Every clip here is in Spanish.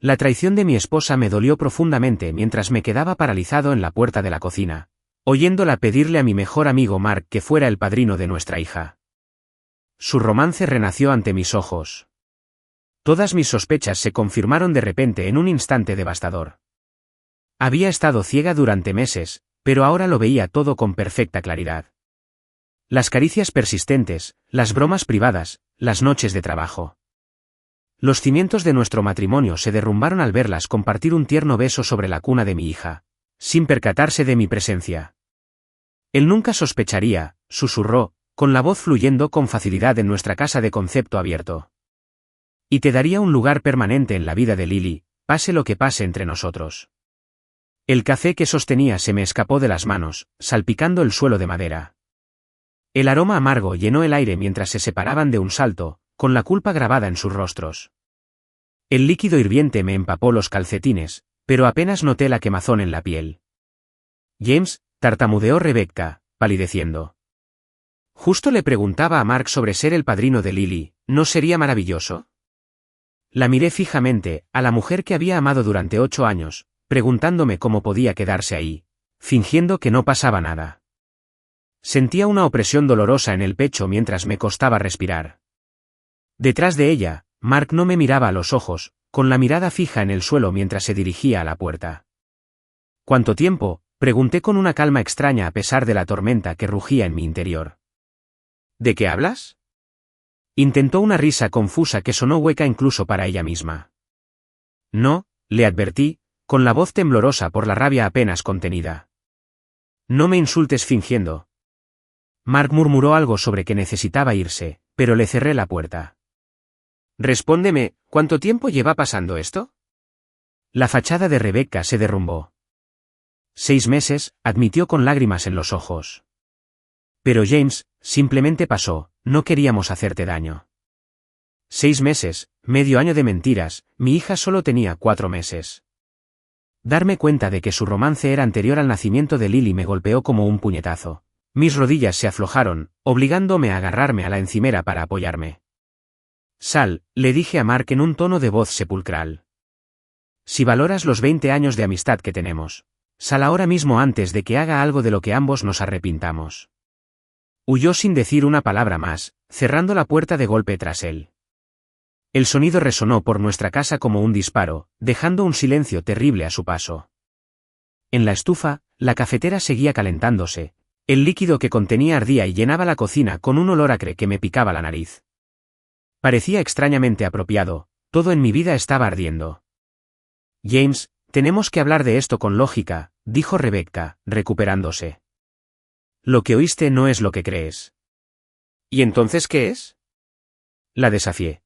La traición de mi esposa me dolió profundamente mientras me quedaba paralizado en la puerta de la cocina, oyéndola pedirle a mi mejor amigo Mark que fuera el padrino de nuestra hija. Su romance renació ante mis ojos. Todas mis sospechas se confirmaron de repente en un instante devastador. Había estado ciega durante meses, pero ahora lo veía todo con perfecta claridad. Las caricias persistentes, las bromas privadas, las noches de trabajo. Los cimientos de nuestro matrimonio se derrumbaron al verlas compartir un tierno beso sobre la cuna de mi hija, sin percatarse de mi presencia. Él nunca sospecharía, susurró, con la voz fluyendo con facilidad en nuestra casa de concepto abierto. Y te daría un lugar permanente en la vida de Lily, pase lo que pase entre nosotros. El café que sostenía se me escapó de las manos, salpicando el suelo de madera. El aroma amargo llenó el aire mientras se separaban de un salto, con la culpa grabada en sus rostros. El líquido hirviente me empapó los calcetines, pero apenas noté la quemazón en la piel. James, tartamudeó Rebecca, palideciendo. Justo le preguntaba a Mark sobre ser el padrino de Lily, ¿no sería maravilloso? La miré fijamente, a la mujer que había amado durante 8 años, preguntándome cómo podía quedarse ahí, fingiendo que no pasaba nada. Sentía una opresión dolorosa en el pecho mientras me costaba respirar. Detrás de ella, Mark no me miraba a los ojos, con la mirada fija en el suelo mientras se dirigía a la puerta. ¿Cuánto tiempo?, pregunté con una calma extraña a pesar de la tormenta que rugía en mi interior. ¿De qué hablas? Intentó una risa confusa que sonó hueca incluso para ella misma. No, le advertí, con la voz temblorosa por la rabia apenas contenida. No me insultes fingiendo. Mark murmuró algo sobre que necesitaba irse, pero le cerré la puerta. Respóndeme, ¿cuánto tiempo lleva pasando esto? La fachada de Rebecca se derrumbó. 6 meses, admitió con lágrimas en los ojos. Pero James, simplemente pasó, no queríamos hacerte daño. 6 meses, medio año de mentiras, mi hija solo tenía 4 meses. Darme cuenta de que su romance era anterior al nacimiento de Lily me golpeó como un puñetazo. Mis rodillas se aflojaron, obligándome a agarrarme a la encimera para apoyarme. Sal, le dije a Mark en un tono de voz sepulcral. Si valoras los 20 años de amistad que tenemos, sal ahora mismo antes de que haga algo de lo que ambos nos arrepintamos. Huyó sin decir una palabra más, cerrando la puerta de golpe tras él. El sonido resonó por nuestra casa como un disparo, dejando un silencio terrible a su paso. En la estufa, la cafetera seguía calentándose, el líquido que contenía ardía y llenaba la cocina con un olor acre que me picaba la nariz. Parecía extrañamente apropiado, todo en mi vida estaba ardiendo. James, tenemos que hablar de esto con lógica, dijo Rebecca, recuperándose. Lo que oíste no es lo que crees. ¿Y entonces qué es? La desafié.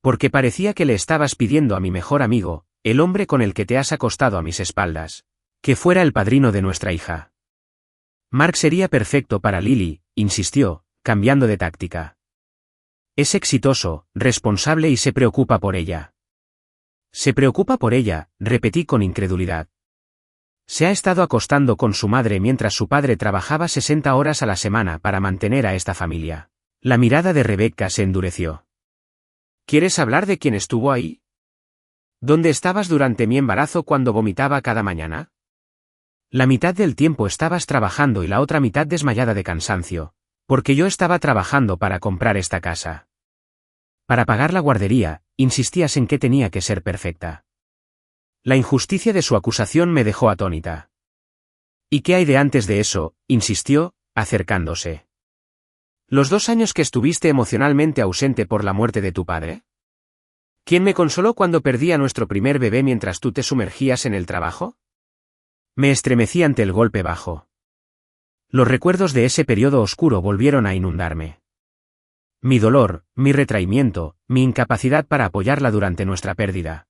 Porque parecía que le estabas pidiendo a mi mejor amigo, el hombre con el que te has acostado a mis espaldas, que fuera el padrino de nuestra hija. Mark sería perfecto para Lily, insistió, cambiando de táctica. Es exitoso, responsable y se preocupa por ella. Se preocupa por ella, repetí con incredulidad. Se ha estado acostando con su madre mientras su padre trabajaba 60 horas a la semana para mantener a esta familia. La mirada de Rebecca se endureció. ¿Quieres hablar de quién estuvo ahí? ¿Dónde estabas durante mi embarazo cuando vomitaba cada mañana? La mitad del tiempo estabas trabajando y la otra mitad desmayada de cansancio, porque yo estaba trabajando para comprar esta casa. Para pagar la guardería, insistías en que tenía que ser perfecta. La injusticia de su acusación me dejó atónita. ¿Y qué hay de antes de eso?, insistió, acercándose. ¿Los 2 años que estuviste emocionalmente ausente por la muerte de tu padre? ¿Quién me consoló cuando perdí a nuestro primer bebé mientras tú te sumergías en el trabajo? Me estremecí ante el golpe bajo. Los recuerdos de ese periodo oscuro volvieron a inundarme. Mi dolor, mi retraimiento, mi incapacidad para apoyarla durante nuestra pérdida.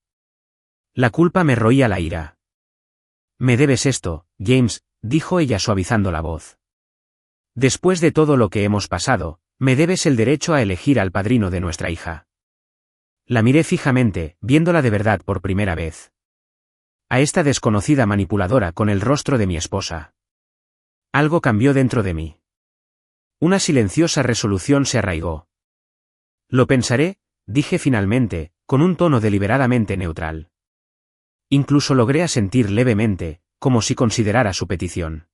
La culpa me roía la ira. Me debes esto, James, dijo ella suavizando la voz. Después de todo lo que hemos pasado, me debes el derecho a elegir al padrino de nuestra hija. La miré fijamente, viéndola de verdad por primera vez. A esta desconocida manipuladora con el rostro de mi esposa. Algo cambió dentro de mí. Una silenciosa resolución se arraigó. Lo pensaré, dije finalmente, con un tono deliberadamente neutral. Incluso logré asentir levemente, como si considerara su petición.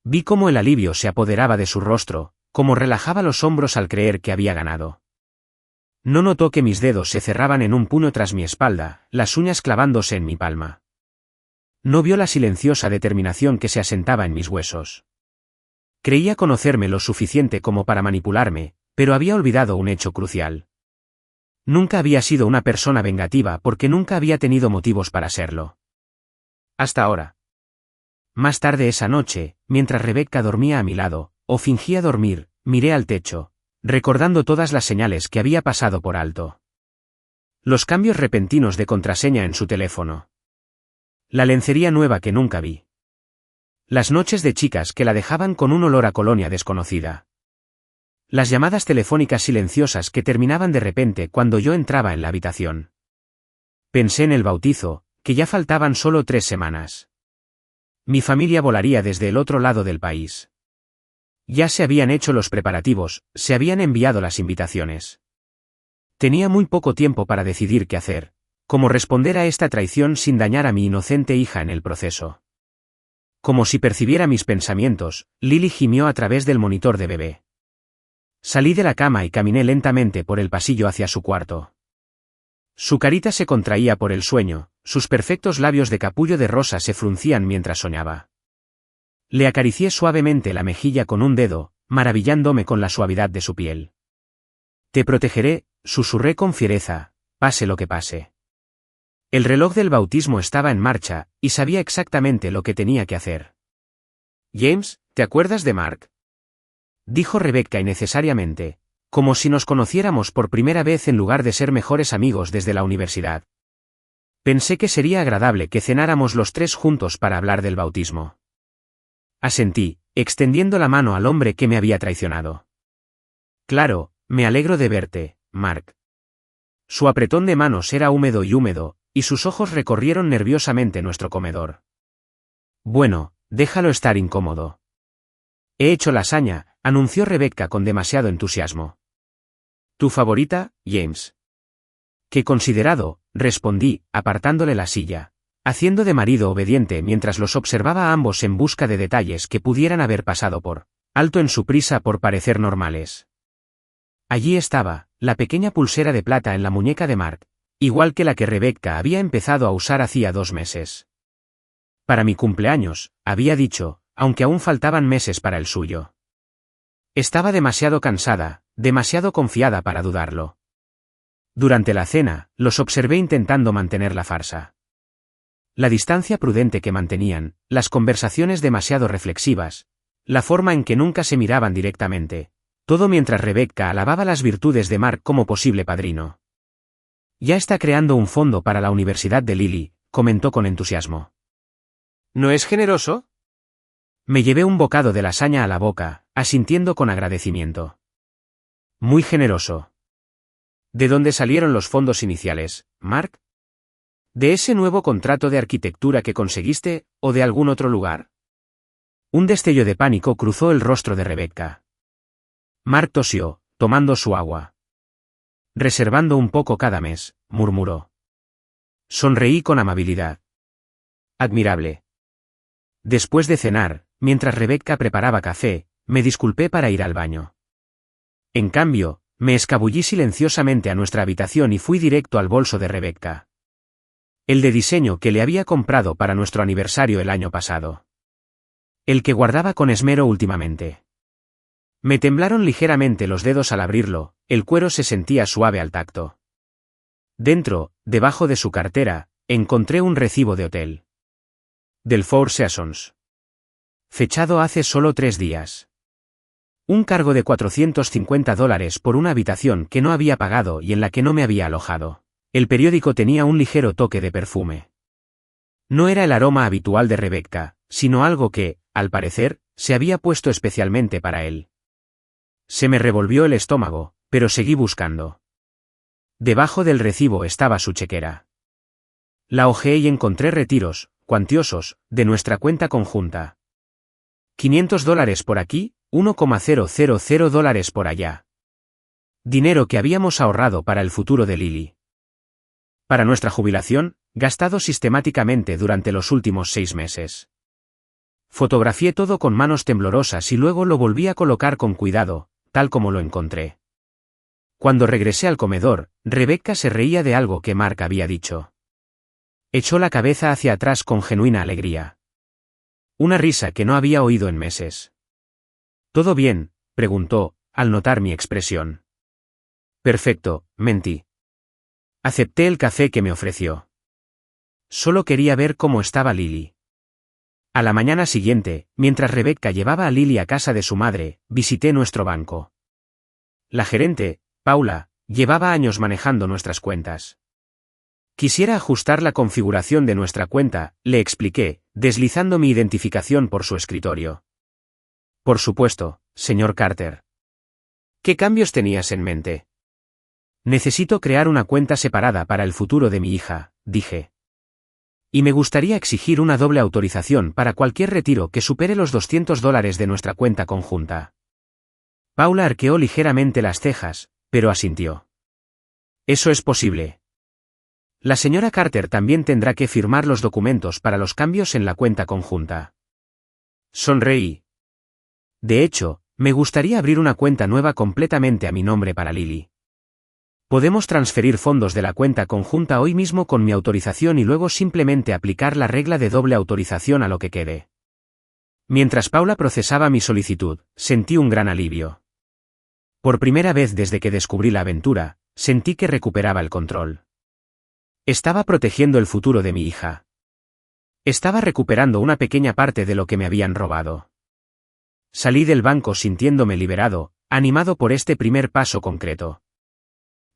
Vi cómo el alivio se apoderaba de su rostro, cómo relajaba los hombros al creer que había ganado. No notó que mis dedos se cerraban en un puño tras mi espalda, las uñas clavándose en mi palma. No vio la silenciosa determinación que se asentaba en mis huesos. Creía conocerme lo suficiente como para manipularme, pero había olvidado un hecho crucial. Nunca había sido una persona vengativa porque nunca había tenido motivos para serlo. Hasta ahora. Más tarde esa noche, mientras Rebecca dormía a mi lado, o fingía dormir, miré al techo, recordando todas las señales que había pasado por alto. Los cambios repentinos de contraseña en su teléfono. La lencería nueva que nunca vi. Las noches de chicas que la dejaban con un olor a colonia desconocida. Las llamadas telefónicas silenciosas que terminaban de repente cuando yo entraba en la habitación. Pensé en el bautizo, que ya faltaban solo 3 semanas. Mi familia volaría desde el otro lado del país. Ya se habían hecho los preparativos, se habían enviado las invitaciones. Tenía muy poco tiempo para decidir qué hacer, cómo responder a esta traición sin dañar a mi inocente hija en el proceso. Como si percibiera mis pensamientos, Lily gimió a través del monitor de bebé. Salí de la cama y caminé lentamente por el pasillo hacia su cuarto. Su carita se contraía por el sueño, sus perfectos labios de capullo de rosa se fruncían mientras soñaba. Le acaricié suavemente la mejilla con un dedo, maravillándome con la suavidad de su piel. Te protegeré, susurré con fiereza, pase lo que pase. El reloj del bautismo estaba en marcha, y sabía exactamente lo que tenía que hacer. James, ¿te acuerdas de Mark? Dijo Rebecca innecesariamente, como si nos conociéramos por primera vez en lugar de ser mejores amigos desde la universidad. Pensé que sería agradable que cenáramos los 3 juntos para hablar del bautismo. Asentí, extendiendo la mano al hombre que me había traicionado. Claro, me alegro de verte, Mark. Su apretón de manos era húmedo, y sus ojos recorrieron nerviosamente nuestro comedor. Bueno, déjalo estar incómodo. He hecho lasaña, anunció Rebecca con demasiado entusiasmo. ¿Tu favorita, James? Qué considerado, respondí, apartándole la silla, haciendo de marido obediente mientras los observaba a ambos en busca de detalles que pudieran haber pasado por alto en su prisa por parecer normales. Allí estaba, la pequeña pulsera de plata en la muñeca de Mark, igual que la que Rebecca había empezado a usar hacía 2 meses. Para mi cumpleaños, había dicho, aunque aún faltaban meses para el suyo. Estaba demasiado cansada, demasiado confiada para dudarlo. Durante la cena, los observé intentando mantener la farsa. La distancia prudente que mantenían, las conversaciones demasiado reflexivas, la forma en que nunca se miraban directamente, todo mientras Rebecca alababa las virtudes de Mark como posible padrino. Ya está creando un fondo para la Universidad de Lily, comentó con entusiasmo. ¿No es generoso? Me llevé un bocado de lasaña a la boca, asintiendo con agradecimiento. Muy generoso. ¿De dónde salieron los fondos iniciales, Mark? ¿De ese nuevo contrato de arquitectura que conseguiste, o de algún otro lugar? Un destello de pánico cruzó el rostro de Rebecca. Mark tosió, tomando su agua. Reservando un poco cada mes, murmuró. Sonreí con amabilidad. Admirable. Después de cenar, mientras Rebecca preparaba café, me disculpé para ir al baño. En cambio, me escabullí silenciosamente a nuestra habitación y fui directo al bolso de Rebecca. El de diseño que le había comprado para nuestro aniversario el año pasado. El que guardaba con esmero últimamente. Me temblaron ligeramente los dedos al abrirlo, el cuero se sentía suave al tacto. Dentro, debajo de su cartera, encontré un recibo de hotel. Del Four Seasons. Fechado hace solo 3 días. Un cargo de $450 por una habitación que no había pagado y en la que no me había alojado. El periódico tenía un ligero toque de perfume. No era el aroma habitual de Rebecca, sino algo que, al parecer, se había puesto especialmente para él. Se me revolvió el estómago, pero seguí buscando. Debajo del recibo estaba su chequera. La hojeé y encontré retiros, cuantiosos, de nuestra cuenta conjunta. $500 por aquí, $1,000 por allá. Dinero que habíamos ahorrado para el futuro de Lily. Para nuestra jubilación, gastado sistemáticamente durante los últimos 6 meses. Fotografié todo con manos temblorosas y luego lo volví a colocar con cuidado, tal como lo encontré. Cuando regresé al comedor, Rebecca se reía de algo que Mark había dicho. Echó la cabeza hacia atrás con genuina alegría. Una risa que no había oído en meses. ¿Todo bien?, preguntó, al notar mi expresión. Perfecto, mentí. Acepté el café que me ofreció. Solo quería ver cómo estaba Lily. A la mañana siguiente, mientras Rebecca llevaba a Lily a casa de su madre, visité nuestro banco. La gerente, Paula, llevaba años manejando nuestras cuentas. Quisiera ajustar la configuración de nuestra cuenta, le expliqué, deslizando mi identificación por su escritorio. Por supuesto, señor Carter. ¿Qué cambios tenías en mente? Necesito crear una cuenta separada para el futuro de mi hija, dije. Y me gustaría exigir una doble autorización para cualquier retiro que supere los $200 de nuestra cuenta conjunta. Paula arqueó ligeramente las cejas, pero asintió. Eso es posible. La señora Carter también tendrá que firmar los documentos para los cambios en la cuenta conjunta. Sonreí. De hecho, me gustaría abrir una cuenta nueva completamente a mi nombre para Lily. Podemos transferir fondos de la cuenta conjunta hoy mismo con mi autorización y luego simplemente aplicar la regla de doble autorización a lo que quede. Mientras Paula procesaba mi solicitud, sentí un gran alivio. Por primera vez desde que descubrí la aventura, sentí que recuperaba el control. Estaba protegiendo el futuro de mi hija. Estaba recuperando una pequeña parte de lo que me habían robado. Salí del banco sintiéndome liberado, animado por este primer paso concreto.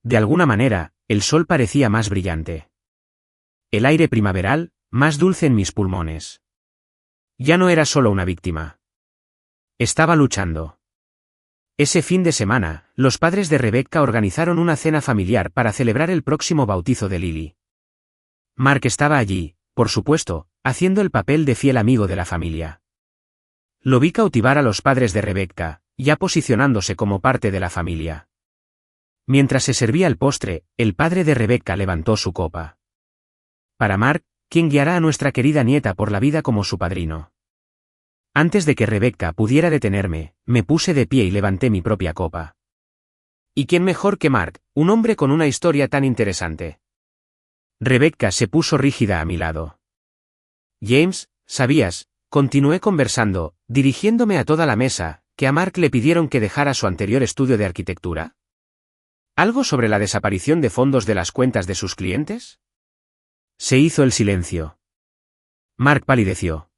De alguna manera, el sol parecía más brillante. El aire primaveral, más dulce en mis pulmones. Ya no era solo una víctima. Estaba luchando. Ese fin de semana, los padres de Rebecca organizaron una cena familiar para celebrar el próximo bautizo de Lily. Mark estaba allí, por supuesto, haciendo el papel de fiel amigo de la familia. Lo vi cautivar a los padres de Rebecca, ya posicionándose como parte de la familia. Mientras se servía el postre, el padre de Rebecca levantó su copa. Para Mark, quien guiará a nuestra querida nieta por la vida como su padrino. Antes de que Rebecca pudiera detenerme, me puse de pie y levanté mi propia copa. ¿Y quién mejor que Mark, un hombre con una historia tan interesante? Rebecca se puso rígida a mi lado. James, ¿sabías? Continué conversando, dirigiéndome a toda la mesa, que a Mark le pidieron que dejara su anterior estudio de arquitectura. ¿Algo sobre la desaparición de fondos de las cuentas de sus clientes? Se hizo el silencio. Mark palideció.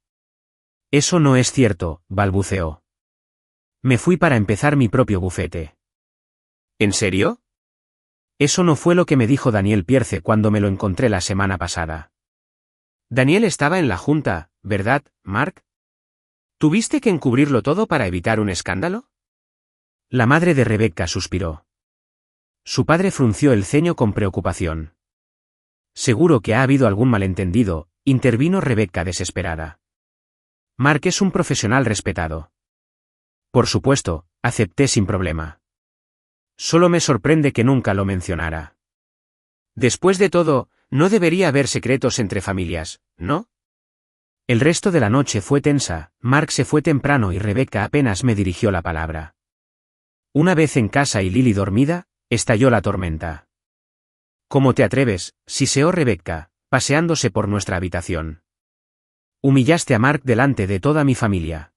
Eso no es cierto, balbuceó. Me fui para empezar mi propio bufete. ¿En serio? Eso no fue lo que me dijo Daniel Pierce cuando me lo encontré la semana pasada. Daniel estaba en la junta, ¿verdad, Mark? ¿Tuviste que encubrirlo todo para evitar un escándalo? La madre de Rebecca suspiró. Su padre frunció el ceño con preocupación. Seguro que ha habido algún malentendido, intervino Rebecca desesperada. Mark es un profesional respetado. Por supuesto, acepté sin problema. Solo me sorprende que nunca lo mencionara. Después de todo, no debería haber secretos entre familias, ¿no? El resto de la noche fue tensa, Mark se fue temprano y Rebecca apenas me dirigió la palabra. Una vez en casa y Lily dormida, estalló la tormenta. ¿Cómo te atreves?, siseó Rebecca, paseándose por nuestra habitación. Humillaste a Mark delante de toda mi familia.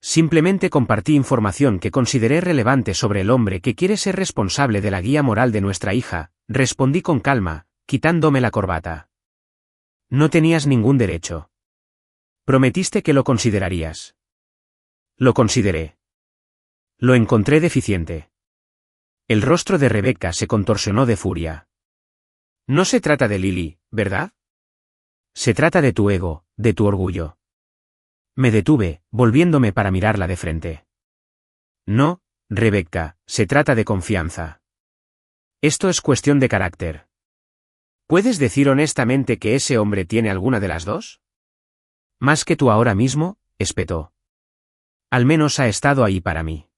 Simplemente compartí información que consideré relevante sobre el hombre que quiere ser responsable de la guía moral de nuestra hija, respondí con calma, quitándome la corbata. No tenías ningún derecho. Prometiste que lo considerarías. Lo consideré. Lo encontré deficiente. El rostro de Rebecca se contorsionó de furia. No se trata de Lily, ¿verdad? Se trata de tu ego, de tu orgullo. Me detuve, volviéndome para mirarla de frente. No, Rebecca, se trata de confianza. Esto es cuestión de carácter. ¿Puedes decir honestamente que ese hombre tiene alguna de las dos? Más que tú ahora mismo, espetó. Al menos ha estado ahí para mí.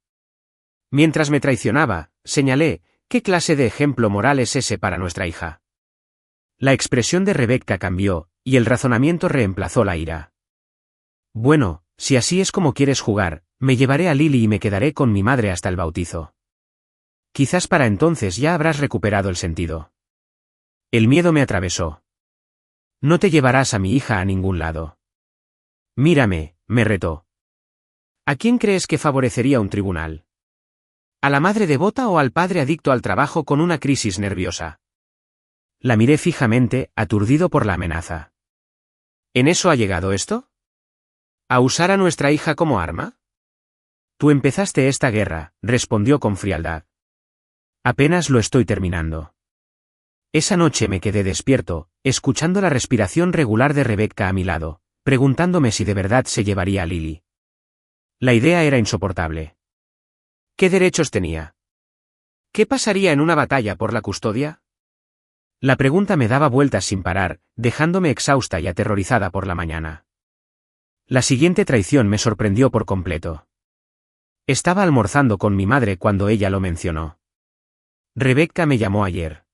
Mientras me traicionaba, señalé, ¿qué clase de ejemplo moral es ese para nuestra hija? La expresión de Rebecca cambió, y el razonamiento reemplazó la ira. Bueno, si así es como quieres jugar, me llevaré a Lily y me quedaré con mi madre hasta el bautizo. Quizás para entonces ya habrás recuperado el sentido. El miedo me atravesó. No te llevarás a mi hija a ningún lado. Mírame, me retó. ¿A quién crees que favorecería un tribunal? ¿A la madre devota o al padre adicto al trabajo con una crisis nerviosa? La miré fijamente, aturdido por la amenaza. ¿En eso ha llegado esto? ¿A usar a nuestra hija como arma? Tú empezaste esta guerra, respondió con frialdad. Apenas lo estoy terminando. Esa noche me quedé despierto, escuchando la respiración regular de Rebecca a mi lado, preguntándome si de verdad se llevaría a Lily. La idea era insoportable. ¿Qué derechos tenía? ¿Qué pasaría en una batalla por la custodia? La pregunta me daba vueltas sin parar, dejándome exhausta y aterrorizada por la mañana. La siguiente traición me sorprendió por completo. Estaba almorzando con mi madre cuando ella lo mencionó. Rebecca me llamó ayer.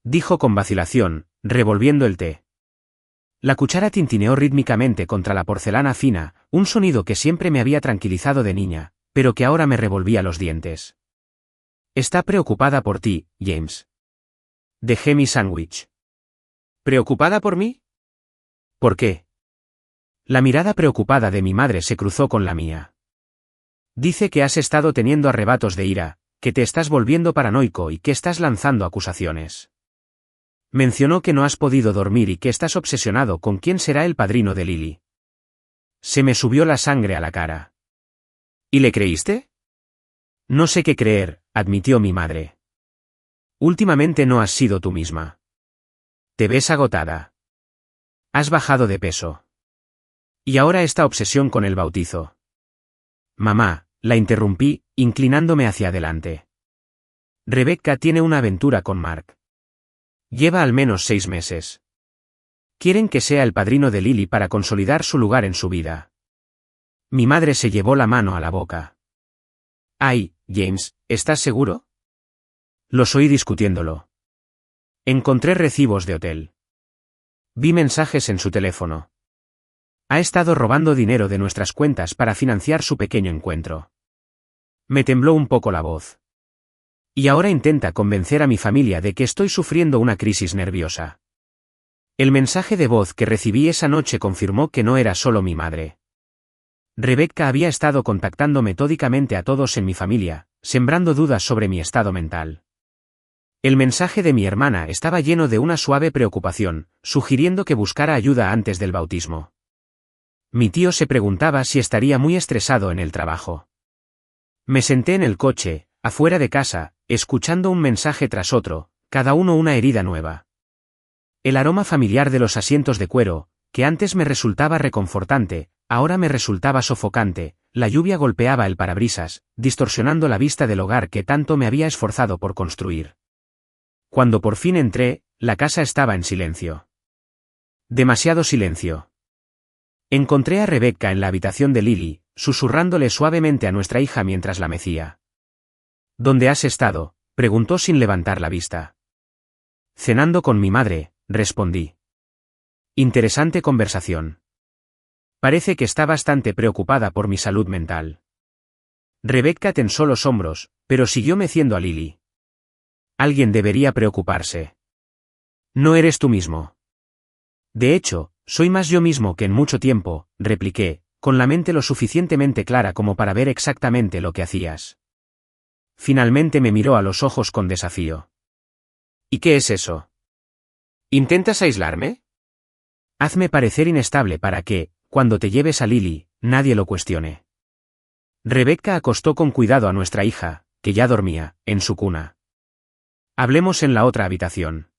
Dijo con vacilación, revolviendo el té. La cuchara tintineó rítmicamente contra la porcelana fina, un sonido que siempre me había tranquilizado de niña, pero que ahora me revolvía los dientes. Está preocupada por ti, James. Dejé mi sándwich. ¿Preocupada por mí? ¿Por qué? La mirada preocupada de mi madre se cruzó con la mía. Dice que has estado teniendo arrebatos de ira, que te estás volviendo paranoico y que estás lanzando acusaciones. Mencionó que no has podido dormir y que estás obsesionado con quién será el padrino de Lily. Se me subió la sangre a la cara. ¿Y le creíste? No sé qué creer, admitió mi madre. Últimamente no has sido tú misma. Te ves agotada. Has bajado de peso. Y ahora esta obsesión con el bautizo. Mamá, la interrumpí, inclinándome hacia adelante. Rebecca tiene una aventura con Mark. Lleva al menos 6 meses. Quieren que sea el padrino de Lily para consolidar su lugar en su vida. Mi madre se llevó la mano a la boca. Ay, James, ¿estás seguro? Los oí discutiéndolo. Encontré recibos de hotel. Vi mensajes en su teléfono. Ha estado robando dinero de nuestras cuentas para financiar su pequeño encuentro. Me tembló un poco la voz. Y ahora intenta convencer a mi familia de que estoy sufriendo una crisis nerviosa. El mensaje de voz que recibí esa noche confirmó que no era solo mi madre. Rebecca había estado contactando metódicamente a todos en mi familia, sembrando dudas sobre mi estado mental. El mensaje de mi hermana estaba lleno de una suave preocupación, sugiriendo que buscara ayuda antes del bautismo. Mi tío se preguntaba si estaría muy estresado en el trabajo. Me senté en el coche, afuera de casa, escuchando un mensaje tras otro, cada uno una herida nueva. El aroma familiar de los asientos de cuero, que antes me resultaba reconfortante, ahora me resultaba sofocante. La lluvia golpeaba el parabrisas, distorsionando la vista del hogar que tanto me había esforzado por construir. Cuando por fin entré, la casa estaba en silencio. Demasiado silencio. Encontré a Rebecca en la habitación de Lily, susurrándole suavemente a nuestra hija mientras la mecía. ¿Dónde has estado?, preguntó sin levantar la vista. Cenando con mi madre, respondí. Interesante conversación. Parece que está bastante preocupada por mi salud mental. Rebecca tensó los hombros, pero siguió meciendo a Lily. Alguien debería preocuparse. No eres tú mismo. De hecho, soy más yo mismo que en mucho tiempo, repliqué, con la mente lo suficientemente clara como para ver exactamente lo que hacías. Finalmente me miró a los ojos con desafío. ¿Y qué es eso? ¿Intentas aislarme? Hazme parecer inestable para que, cuando te lleves a Lily, nadie lo cuestione. Rebecca acostó con cuidado a nuestra hija, que ya dormía, en su cuna. Hablemos en la otra habitación.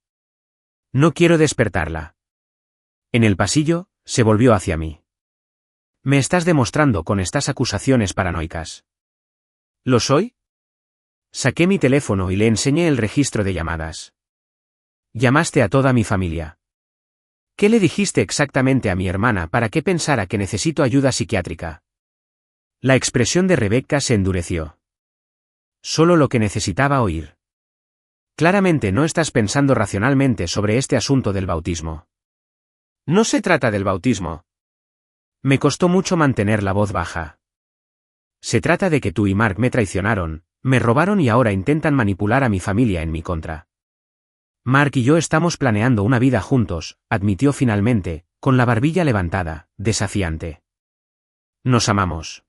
No quiero despertarla. En el pasillo, se volvió hacia mí. Me estás demostrando con estas acusaciones paranoicas. ¿Lo soy? Saqué mi teléfono y le enseñé el registro de llamadas. Llamaste a toda mi familia. ¿Qué le dijiste exactamente a mi hermana para que pensara que necesito ayuda psiquiátrica? La expresión de Rebecca se endureció. Solo lo que necesitaba oír. Claramente no estás pensando racionalmente sobre este asunto del bautismo. No se trata del bautismo. Me costó mucho mantener la voz baja. Se trata de que tú y Mark me traicionaron, me robaron y ahora intentan manipular a mi familia en mi contra. Mark y yo estamos planeando una vida juntos, admitió finalmente, con la barbilla levantada, desafiante. Nos amamos.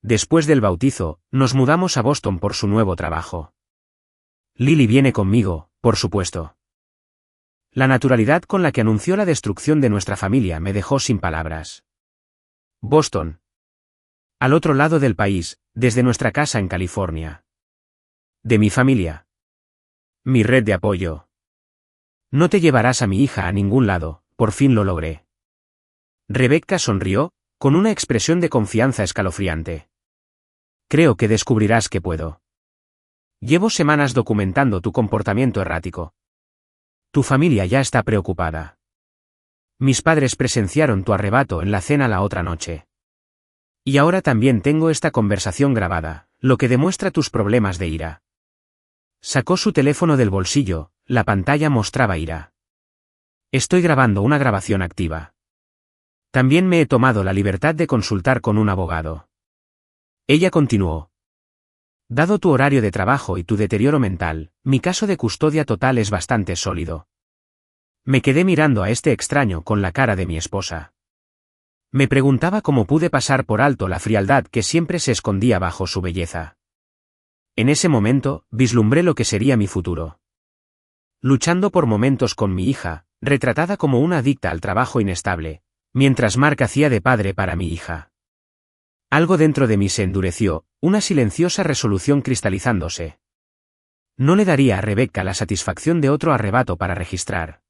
Después del bautizo, nos mudamos a Boston por su nuevo trabajo. Lily viene conmigo, por supuesto. La naturalidad con la que anunció la destrucción de nuestra familia me dejó sin palabras. Boston. Al otro lado del país, desde nuestra casa en California. De mi familia. Mi red de apoyo. No te llevarás a mi hija a ningún lado, por fin lo logré. Rebecca sonrió, con una expresión de confianza escalofriante. Creo que descubrirás que puedo. Llevo semanas documentando tu comportamiento errático. Tu familia ya está preocupada. Mis padres presenciaron tu arrebato en la cena la otra noche. Y ahora también tengo esta conversación grabada, lo que demuestra tus problemas de ira. Sacó su teléfono del bolsillo, la pantalla mostraba ira. Estoy grabando una grabación activa. También me he tomado la libertad de consultar con un abogado. Ella continuó. Dado tu horario de trabajo y tu deterioro mental, mi caso de custodia total es bastante sólido. Me quedé mirando a este extraño con la cara de mi esposa. Me preguntaba cómo pude pasar por alto la frialdad que siempre se escondía bajo su belleza. En ese momento, vislumbré lo que sería mi futuro. Luchando por momentos con mi hija, retratada como una adicta al trabajo inestable, mientras Mark hacía de padre para mi hija. Algo dentro de mí se endureció, una silenciosa resolución cristalizándose. No le daría a Rebecca la satisfacción de otro arrebato para registrar.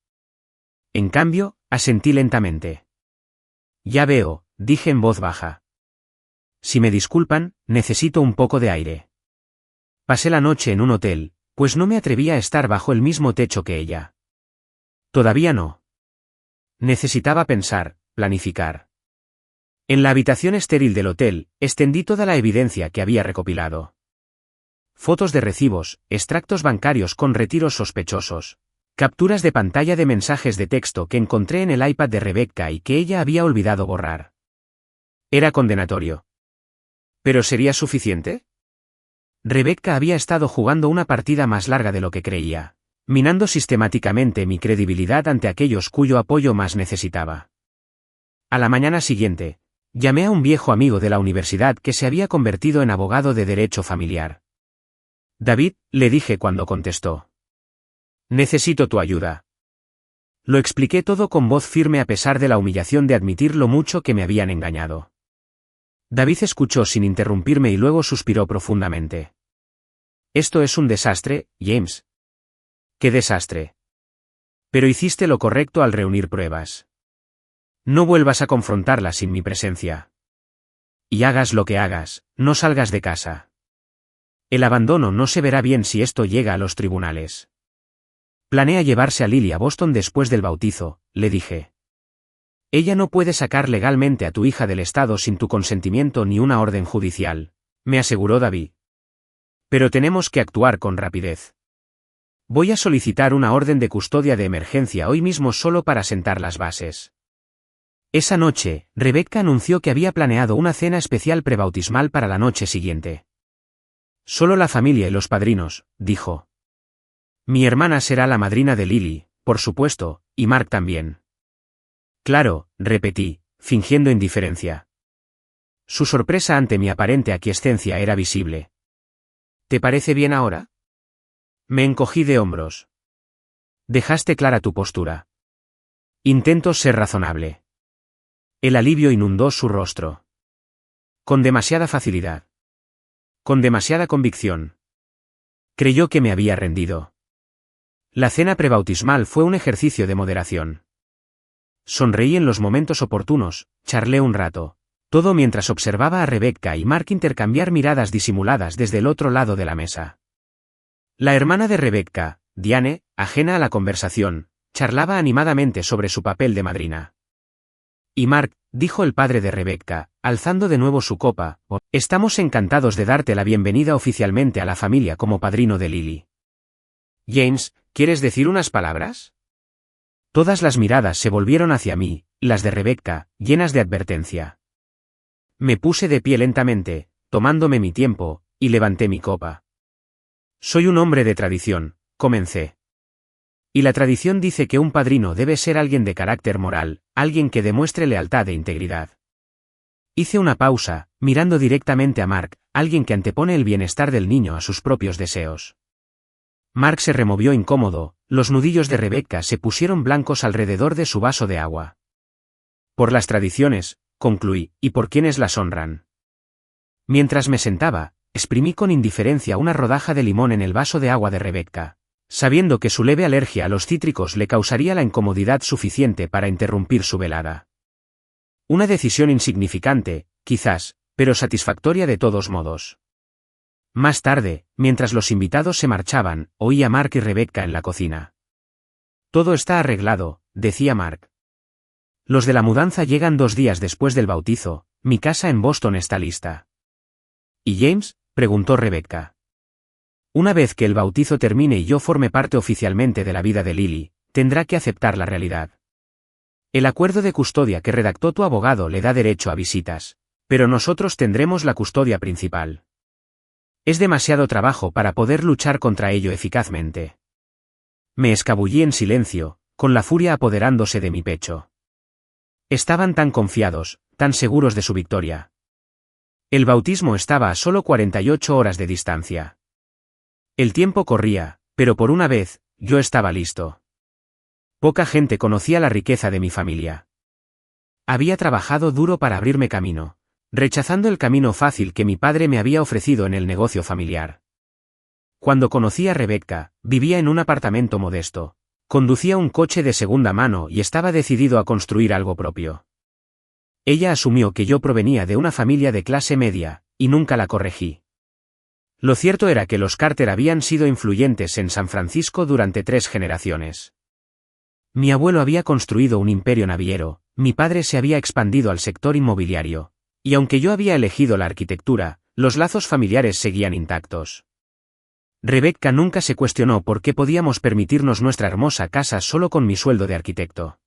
En cambio, asentí lentamente. Ya veo, dije en voz baja. Si me disculpan, necesito un poco de aire. Pasé la noche en un hotel, pues no me atrevía a estar bajo el mismo techo que ella. Todavía no. Necesitaba pensar, planificar. En la habitación estéril del hotel, extendí toda la evidencia que había recopilado. Fotos de recibos, extractos bancarios con retiros sospechosos, capturas de pantalla de mensajes de texto que encontré en el iPad de Rebecca y que ella había olvidado borrar. Era condenatorio. ¿Pero sería suficiente? Rebecca había estado jugando una partida más larga de lo que creía, minando sistemáticamente mi credibilidad ante aquellos cuyo apoyo más necesitaba. A la mañana siguiente, llamé a un viejo amigo de la universidad que se había convertido en abogado de derecho familiar. David, le dije cuando contestó. Necesito tu ayuda. Lo expliqué todo con voz firme a pesar de la humillación de admitir lo mucho que me habían engañado. David escuchó sin interrumpirme y luego suspiró profundamente. Esto es un desastre, James. ¿Qué desastre? Pero hiciste lo correcto al reunir pruebas. No vuelvas a confrontarla sin mi presencia. Y hagas lo que hagas, no salgas de casa. El abandono no se verá bien si esto llega a los tribunales. Planea llevarse a Lily a Boston después del bautizo, le dije. Ella no puede sacar legalmente a tu hija del estado sin tu consentimiento ni una orden judicial, me aseguró David. Pero tenemos que actuar con rapidez. Voy a solicitar una orden de custodia de emergencia hoy mismo solo para sentar las bases. Esa noche, Rebecca anunció que había planeado una cena especial prebautismal para la noche siguiente. Solo la familia y los padrinos, dijo. Mi hermana será la madrina de Lily, por supuesto, y Mark también. Claro, repetí, fingiendo indiferencia. Su sorpresa ante mi aparente aquiescencia era visible. ¿Te parece bien ahora? Me encogí de hombros. Dejaste clara tu postura. Intento ser razonable. El alivio inundó su rostro. Con demasiada facilidad. Con demasiada convicción. Creyó que me había rendido. La cena prebautismal fue un ejercicio de moderación. Sonreí en los momentos oportunos, charlé un rato, todo mientras observaba a Rebecca y Mark intercambiar miradas disimuladas desde el otro lado de la mesa. La hermana de Rebecca, Diane, ajena a la conversación, charlaba animadamente sobre su papel de madrina. Y Mark, dijo el padre de Rebecca, alzando de nuevo su copa, estamos encantados de darte la bienvenida oficialmente a la familia como padrino de Lily. James, ¿quieres decir unas palabras? Todas las miradas se volvieron hacia mí, las de Rebecca, llenas de advertencia. Me puse de pie lentamente, tomándome mi tiempo, y levanté mi copa. Soy un hombre de tradición, comencé. Y la tradición dice que un padrino debe ser alguien de carácter moral, alguien que demuestre lealtad e integridad. Hice una pausa, mirando directamente a Mark, alguien que antepone el bienestar del niño a sus propios deseos. Mark se removió incómodo, los nudillos de Rebecca se pusieron blancos alrededor de su vaso de agua. Por las tradiciones, concluí, y por quienes las honran. Mientras me sentaba, exprimí con indiferencia una rodaja de limón en el vaso de agua de Rebecca, sabiendo que su leve alergia a los cítricos le causaría la incomodidad suficiente para interrumpir su velada. Una decisión insignificante, quizás, pero satisfactoria de todos modos. Más tarde, mientras los invitados se marchaban, oí a Mark y Rebecca en la cocina. Todo está arreglado, decía Mark. Los de la mudanza llegan 2 días después del bautizo, mi casa en Boston está lista. ¿Y James?, preguntó Rebecca. Una vez que el bautizo termine y yo forme parte oficialmente de la vida de Lily, tendrá que aceptar la realidad. El acuerdo de custodia que redactó tu abogado le da derecho a visitas, pero nosotros tendremos la custodia principal. Es demasiado trabajo para poder luchar contra ello eficazmente. Me escabullí en silencio, con la furia apoderándose de mi pecho. Estaban tan confiados, tan seguros de su victoria. El bautismo estaba a solo 48 horas de distancia. El tiempo corría, pero por una vez, yo estaba listo. Poca gente conocía la riqueza de mi familia. Había trabajado duro para abrirme camino, rechazando el camino fácil que mi padre me había ofrecido en el negocio familiar. Cuando conocí a Rebecca, vivía en un apartamento modesto, conducía un coche de segunda mano y estaba decidido a construir algo propio. Ella asumió que yo provenía de una familia de clase media, y nunca la corregí. Lo cierto era que los Carter habían sido influyentes en San Francisco durante 3 generaciones. Mi abuelo había construido un imperio naviero, mi padre se había expandido al sector inmobiliario, y aunque yo había elegido la arquitectura, los lazos familiares seguían intactos. Rebecca nunca se cuestionó por qué podíamos permitirnos nuestra hermosa casa solo con mi sueldo de arquitecto.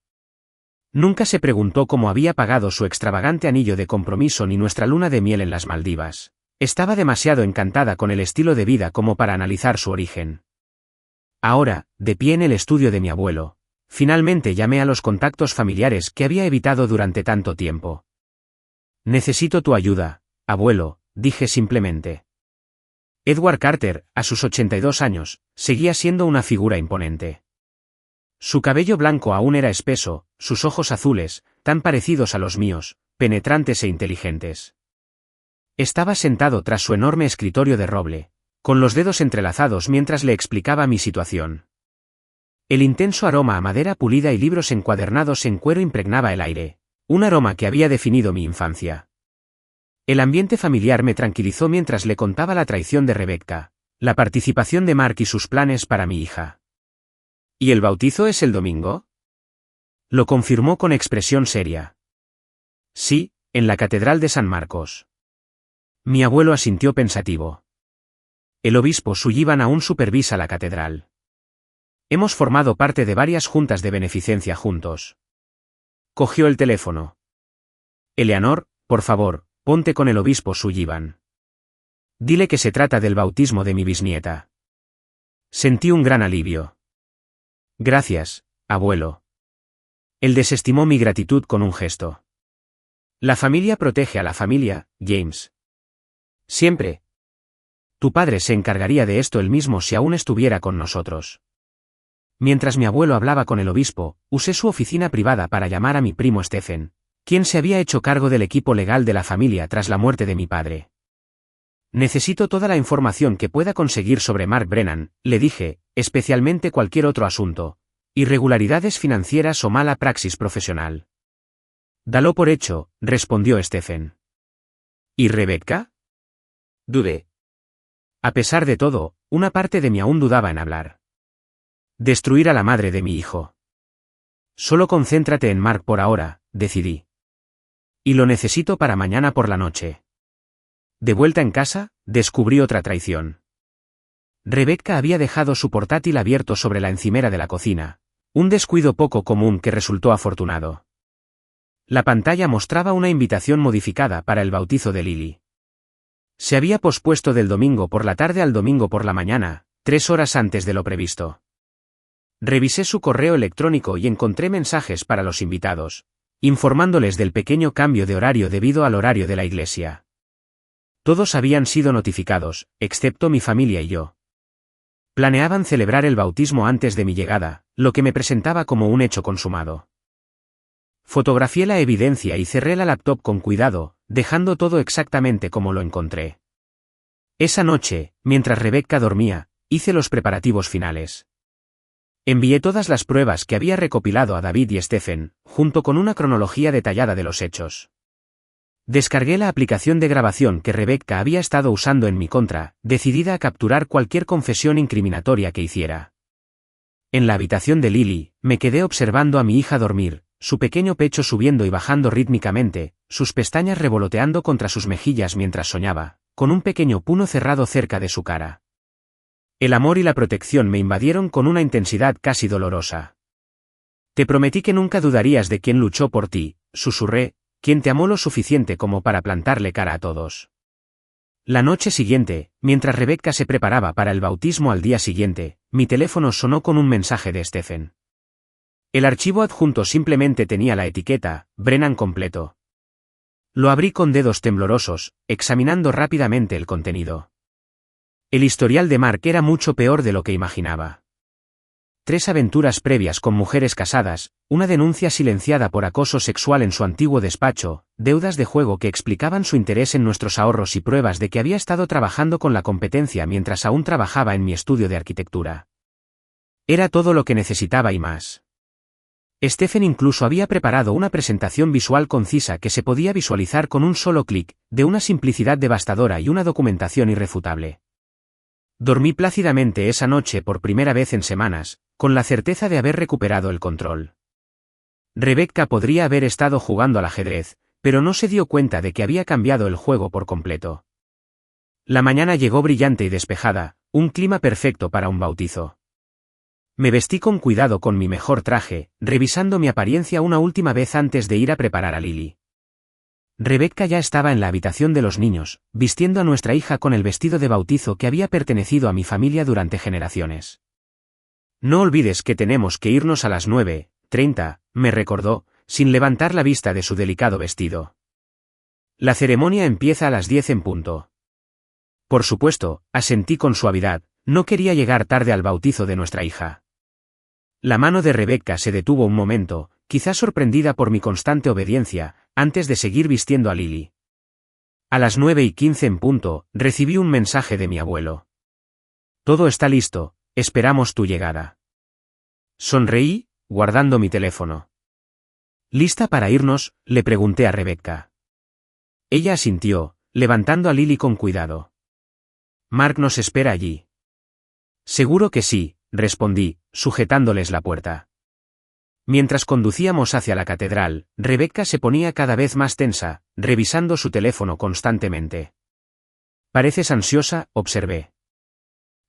Nunca se preguntó cómo había pagado su extravagante anillo de compromiso ni nuestra luna de miel en las Maldivas. Estaba demasiado encantada con el estilo de vida como para analizar su origen. Ahora, de pie en el estudio de mi abuelo, finalmente llamé a los contactos familiares que había evitado durante tanto tiempo. Necesito tu ayuda, abuelo, dije simplemente. Edward Carter, a sus 82 años, seguía siendo una figura imponente. Su cabello blanco aún era espeso, sus ojos azules, tan parecidos a los míos, penetrantes e inteligentes. Estaba sentado tras su enorme escritorio de roble, con los dedos entrelazados mientras le explicaba mi situación. El intenso aroma a madera pulida y libros encuadernados en cuero impregnaba el aire, un aroma que había definido mi infancia. El ambiente familiar me tranquilizó mientras le contaba la traición de Rebecca, la participación de Mark y sus planes para mi hija. ¿Y el bautizo es el domingo?, lo confirmó con expresión seria. Sí, en la Catedral de San Marcos. Mi abuelo asintió pensativo. El obispo Sullivan aún supervisa la catedral. Hemos formado parte de varias juntas de beneficencia juntos. Cogió el teléfono. Eleanor, por favor, ponte con el obispo Sullivan. Dile que se trata del bautismo de mi bisnieta. Sentí un gran alivio. Gracias, abuelo. Él desestimó mi gratitud con un gesto. La familia protege a la familia, James. Siempre. Tu padre se encargaría de esto él mismo si aún estuviera con nosotros. Mientras mi abuelo hablaba con el obispo, usé su oficina privada para llamar a mi primo Stephen, quien se había hecho cargo del equipo legal de la familia tras la muerte de mi padre. Necesito toda la información que pueda conseguir sobre Mark Brennan, le dije, especialmente cualquier otro asunto, irregularidades financieras o mala praxis profesional. Dalo por hecho, respondió Stephen. ¿Y Rebecca? Dudé. A pesar de todo, una parte de mí aún dudaba en hablar. Destruir a la madre de mi hijo. Solo concéntrate en Mark por ahora, decidí. Y lo necesito para mañana por la noche. De vuelta en casa, descubrí otra traición. Rebecca había dejado su portátil abierto sobre la encimera de la cocina, un descuido poco común que resultó afortunado. La pantalla mostraba una invitación modificada para el bautizo de Lily. Se había pospuesto del domingo por la tarde al domingo por la mañana, 3 horas antes de lo previsto. Revisé su correo electrónico y encontré mensajes para los invitados, informándoles del pequeño cambio de horario debido al horario de la iglesia. Todos habían sido notificados, excepto mi familia y yo. Planeaban celebrar el bautismo antes de mi llegada, lo que me presentaba como un hecho consumado. Fotografié la evidencia y cerré la laptop con cuidado, dejando todo exactamente como lo encontré. Esa noche, mientras Rebecca dormía, hice los preparativos finales. Envié todas las pruebas que había recopilado a David y Stephen, junto con una cronología detallada de los hechos. Descargué la aplicación de grabación que Rebecca había estado usando en mi contra, decidida a capturar cualquier confesión incriminatoria que hiciera. En la habitación de Lily, me quedé observando a mi hija dormir, su pequeño pecho subiendo y bajando rítmicamente, sus pestañas revoloteando contra sus mejillas mientras soñaba, con un pequeño puño cerrado cerca de su cara. El amor y la protección me invadieron con una intensidad casi dolorosa. Te prometí que nunca dudarías de quién luchó por ti, susurré, quien te amó lo suficiente como para plantarle cara a todos. La noche siguiente, mientras Rebecca se preparaba para el bautismo al día siguiente, mi teléfono sonó con un mensaje de Stephen. El archivo adjunto simplemente tenía la etiqueta, Brennan completo. Lo abrí con dedos temblorosos, examinando rápidamente el contenido. El historial de Mark era mucho peor de lo que imaginaba. 3 aventuras previas con mujeres casadas, una denuncia silenciada por acoso sexual en su antiguo despacho, deudas de juego que explicaban su interés en nuestros ahorros y pruebas de que había estado trabajando con la competencia mientras aún trabajaba en mi estudio de arquitectura. Era todo lo que necesitaba y más. Stephen incluso había preparado una presentación visual concisa que se podía visualizar con un solo clic, de una simplicidad devastadora y una documentación irrefutable. Dormí plácidamente esa noche por primera vez en semanas, con la certeza de haber recuperado el control. Rebecca podría haber estado jugando al ajedrez, pero no se dio cuenta de que había cambiado el juego por completo. La mañana llegó brillante y despejada, un clima perfecto para un bautizo. Me vestí con cuidado con mi mejor traje, revisando mi apariencia una última vez antes de ir a preparar a Lily. Rebecca ya estaba en la habitación de los niños, vistiendo a nuestra hija con el vestido de bautizo que había pertenecido a mi familia durante generaciones. No olvides que tenemos que irnos a las 9:30, me recordó, sin levantar la vista de su delicado vestido. La ceremonia empieza a las 10 en punto. Por supuesto, asentí con suavidad, no quería llegar tarde al bautizo de nuestra hija. La mano de Rebecca se detuvo un momento, quizás sorprendida por mi constante obediencia, antes de seguir vistiendo a Lily. A las 9:15 en punto, recibí un mensaje de mi abuelo. Todo está listo, esperamos tu llegada. Sonreí, guardando mi teléfono. ¿Lista para irnos?, le pregunté a Rebecca. Ella asintió, levantando a Lily con cuidado. Mark nos espera allí. Seguro que sí, respondí, sujetándoles la puerta. Mientras conducíamos hacia la catedral, Rebecca se ponía cada vez más tensa, revisando su teléfono constantemente. Pareces ansiosa, observé.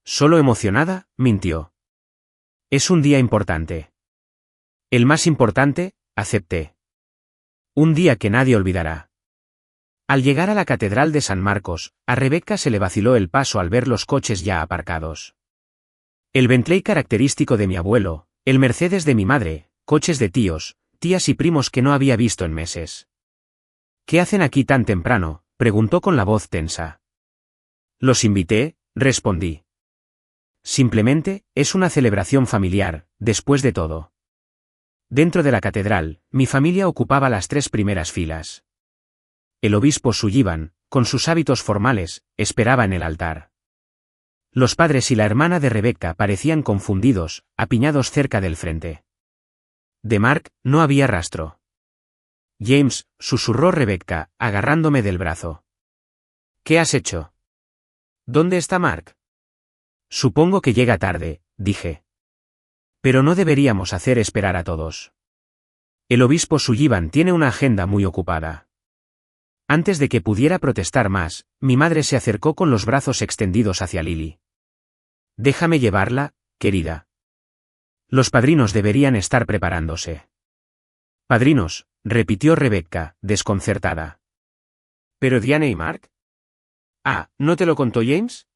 Solo emocionada, mintió. Es un día importante. El más importante, acepté. Un día que nadie olvidará. Al llegar a la catedral de San Marcos, a Rebecca se le vaciló el paso al ver los coches ya aparcados. El Bentley característico de mi abuelo, el Mercedes de mi madre, coches de tíos, tías y primos que no había visto en meses. ¿Qué hacen aquí tan temprano?, preguntó con la voz tensa. Los invité, respondí. Simplemente, es una celebración familiar, después de todo. Dentro de la catedral, mi familia ocupaba las 3 primeras filas. El obispo Sullivan, con sus hábitos formales, esperaba en el altar. Los padres y la hermana de Rebecca parecían confundidos, apiñados cerca del frente. De Mark, no había rastro. James, susurró Rebecca, agarrándome del brazo. ¿Qué has hecho? ¿Dónde está Mark? Supongo que llega tarde, dije. Pero no deberíamos hacer esperar a todos. El obispo Sullivan tiene una agenda muy ocupada. Antes de que pudiera protestar más, mi madre se acercó con los brazos extendidos hacia Lily. Déjame llevarla, querida. Los padrinos deberían estar preparándose. Padrinos, repitió Rebecca, desconcertada. ¿Pero Diana y Mark? Ah, ¿no te lo contó James?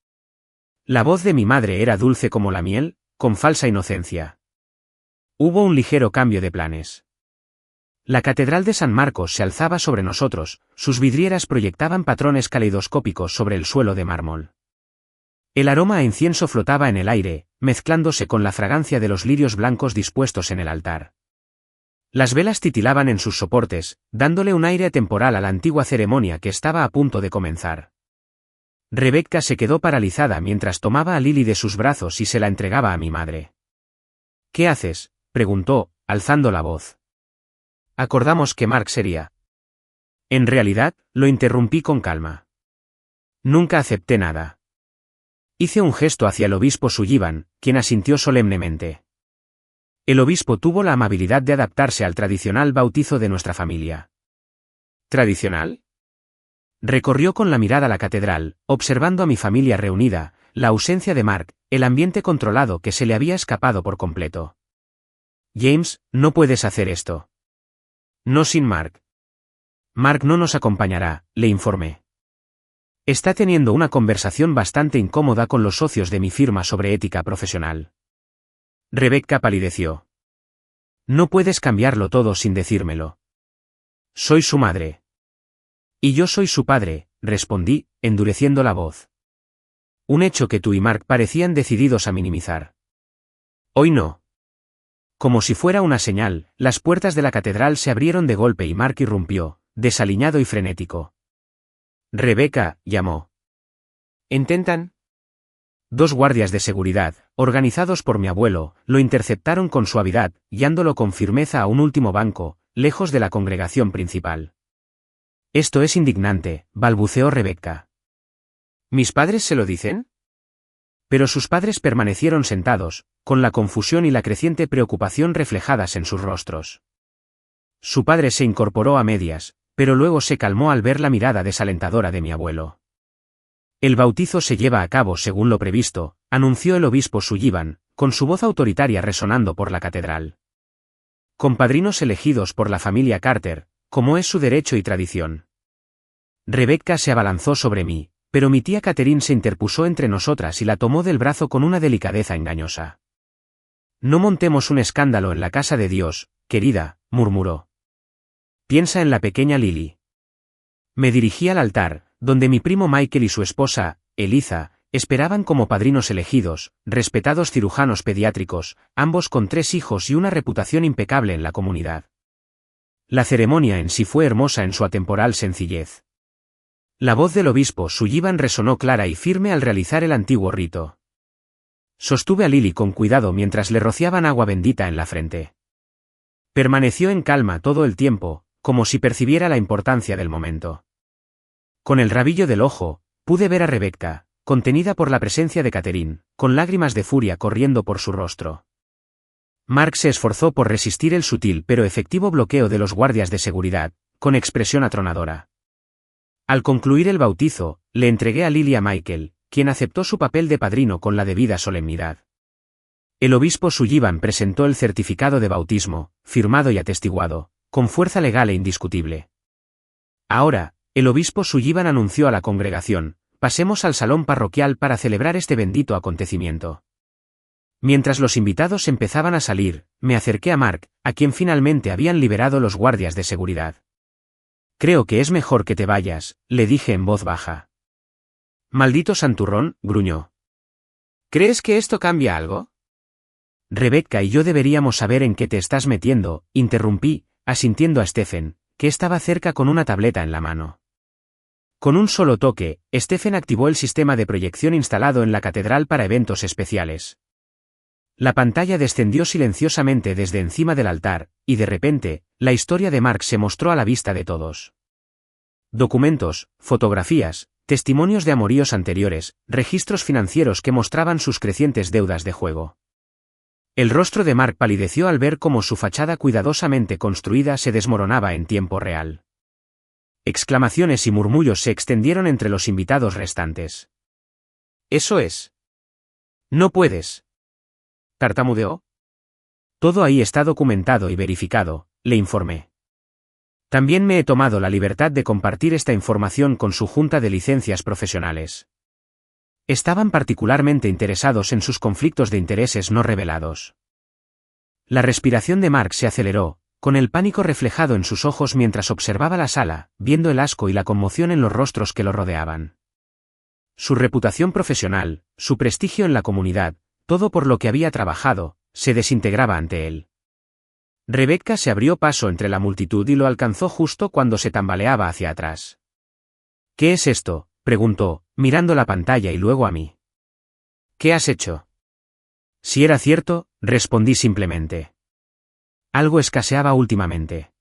La voz de mi madre era dulce como la miel, con falsa inocencia. Hubo un ligero cambio de planes. La Catedral de San Marcos se alzaba sobre nosotros, sus vidrieras proyectaban patrones caleidoscópicos sobre el suelo de mármol. El aroma a incienso flotaba en el aire, mezclándose con la fragancia de los lirios blancos dispuestos en el altar. Las velas titilaban en sus soportes, dándole un aire atemporal a la antigua ceremonia que estaba a punto de comenzar. Rebecca se quedó paralizada mientras tomaba a Lily de sus brazos y se la entregaba a mi madre. ¿Qué haces?, preguntó, alzando la voz. Acordamos que Mark sería. En realidad, lo interrumpí con calma. Nunca acepté nada. Hice un gesto hacia el obispo Sullivan, quien asintió solemnemente. El obispo tuvo la amabilidad de adaptarse al tradicional bautizo de nuestra familia. ¿Tradicional? Recorrió con la mirada la catedral, observando a mi familia reunida, la ausencia de Mark, el ambiente controlado que se le había escapado por completo. James, no puedes hacer esto. No sin Mark. Mark no nos acompañará, le informé. Está teniendo una conversación bastante incómoda con los socios de mi firma sobre ética profesional. Rebecca palideció. No puedes cambiarlo todo sin decírmelo. Soy su madre. Y yo soy su padre, respondí, endureciendo la voz. Un hecho que tú y Mark parecían decididos a minimizar. Hoy no. Como si fuera una señal, las puertas de la catedral se abrieron de golpe y Mark irrumpió, desaliñado y frenético. Rebecca, llamó. ¿Intentan? Dos guardias de seguridad, organizados por mi abuelo, lo interceptaron con suavidad, guiándolo con firmeza a un último banco, lejos de la congregación principal. Esto es indignante, balbuceó Rebecca. ¿Mis padres se lo dicen? Pero sus padres permanecieron sentados, con la confusión y la creciente preocupación reflejadas en sus rostros. Su padre se incorporó a medias, pero luego se calmó al ver la mirada desalentadora de mi abuelo. El bautizo se lleva a cabo según lo previsto, anunció el obispo Sullivan, con su voz autoritaria resonando por la catedral. Con padrinos elegidos por la familia Carter, como es su derecho y tradición. Rebecca se abalanzó sobre mí, pero mi tía Catherine se interpuso entre nosotras y la tomó del brazo con una delicadeza engañosa. No montemos un escándalo en la casa de Dios, querida, murmuró. Piensa en la pequeña Lily. Me dirigí al altar, donde mi primo Michael y su esposa, Eliza, esperaban como padrinos elegidos, respetados cirujanos pediátricos, ambos con 3 hijos y una reputación impecable en la comunidad. La ceremonia en sí fue hermosa en su atemporal sencillez. La voz del obispo Sullivan resonó clara y firme al realizar el antiguo rito. Sostuve a Lily con cuidado mientras le rociaban agua bendita en la frente. Permaneció en calma todo el tiempo, como si percibiera la importancia del momento. Con el rabillo del ojo, pude ver a Rebecca, contenida por la presencia de Catherine, con lágrimas de furia corriendo por su rostro. Mark se esforzó por resistir el sutil pero efectivo bloqueo de los guardias de seguridad, con expresión atronadora. Al concluir el bautizo, le entregué a Lily a Michael, quien aceptó su papel de padrino con la debida solemnidad. El obispo Sullivan presentó el certificado de bautismo, firmado y atestiguado, con fuerza legal e indiscutible. Ahora, el obispo Sullivan anunció a la congregación, pasemos al salón parroquial para celebrar este bendito acontecimiento. Mientras los invitados empezaban a salir, me acerqué a Mark, a quien finalmente habían liberado los guardias de seguridad. Creo que es mejor que te vayas, le dije en voz baja. Maldito santurrón, gruñó. ¿Crees que esto cambia algo? Rebecca y yo deberíamos saber en qué te estás metiendo, interrumpí, asintiendo a Stephen, que estaba cerca con una tableta en la mano. Con un solo toque, Stephen activó el sistema de proyección instalado en la catedral para eventos especiales. La pantalla descendió silenciosamente desde encima del altar, y de repente, la historia de Mark se mostró a la vista de todos. Documentos, fotografías, testimonios de amoríos anteriores, registros financieros que mostraban sus crecientes deudas de juego. El rostro de Mark palideció al ver cómo su fachada cuidadosamente construida se desmoronaba en tiempo real. Exclamaciones y murmullos se extendieron entre los invitados restantes. Eso es. No puedes. ¿Tartamudeó? Todo ahí está documentado y verificado, le informé. También me he tomado la libertad de compartir esta información con su junta de licencias profesionales. Estaban particularmente interesados en sus conflictos de intereses no revelados. La respiración de Mark se aceleró, con el pánico reflejado en sus ojos mientras observaba la sala, viendo el asco y la conmoción en los rostros que lo rodeaban. Su reputación profesional, su prestigio en la comunidad, todo por lo que había trabajado, se desintegraba ante él. Rebecca se abrió paso entre la multitud y lo alcanzó justo cuando se tambaleaba hacia atrás. ¿Qué es esto?, preguntó, mirando la pantalla y luego a mí. ¿Qué has hecho? Si era cierto, respondí simplemente. Algo escaseaba últimamente.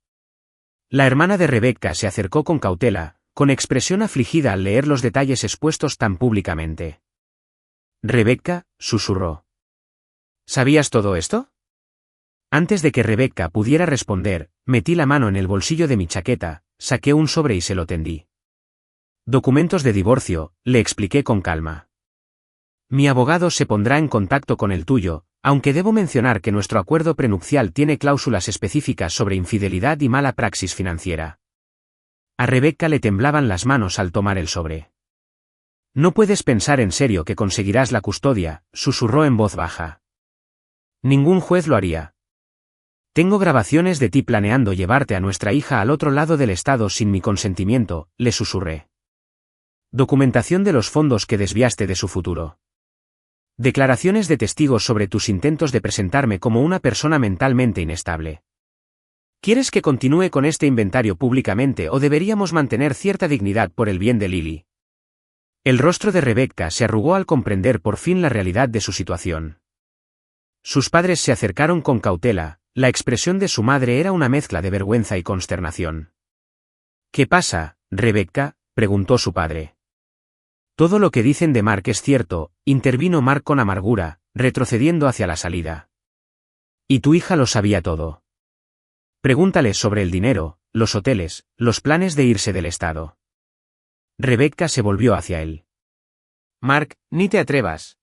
La hermana de Rebecca se acercó con cautela, con expresión afligida al leer los detalles expuestos tan públicamente. «Rebecca», susurró. «¿Sabías todo esto?» Antes de que Rebecca pudiera responder, metí la mano en el bolsillo de mi chaqueta, saqué un sobre y se lo tendí. «Documentos de divorcio», le expliqué con calma. «Mi abogado se pondrá en contacto con el tuyo, aunque debo mencionar que nuestro acuerdo prenupcial tiene cláusulas específicas sobre infidelidad y mala praxis financiera». A Rebecca le temblaban las manos al tomar el sobre. «No puedes pensar en serio que conseguirás la custodia», susurró en voz baja. «Ningún juez lo haría. Tengo grabaciones de ti planeando llevarte a nuestra hija al otro lado del estado sin mi consentimiento», le susurré. «Documentación de los fondos que desviaste de su futuro. Declaraciones de testigos sobre tus intentos de presentarme como una persona mentalmente inestable. ¿Quieres que continúe con este inventario públicamente o deberíamos mantener cierta dignidad por el bien de Lily?» El rostro de Rebecca se arrugó al comprender por fin la realidad de su situación. Sus padres se acercaron con cautela, la expresión de su madre era una mezcla de vergüenza y consternación. «¿Qué pasa, Rebecca?», preguntó su padre. «Todo lo que dicen de Mark es cierto», intervino Mark con amargura, retrocediendo hacia la salida. «Y tu hija lo sabía todo. Pregúntale sobre el dinero, los hoteles, los planes de irse del estado». Rebecca se volvió hacia él. «Mark, ni te atrevas».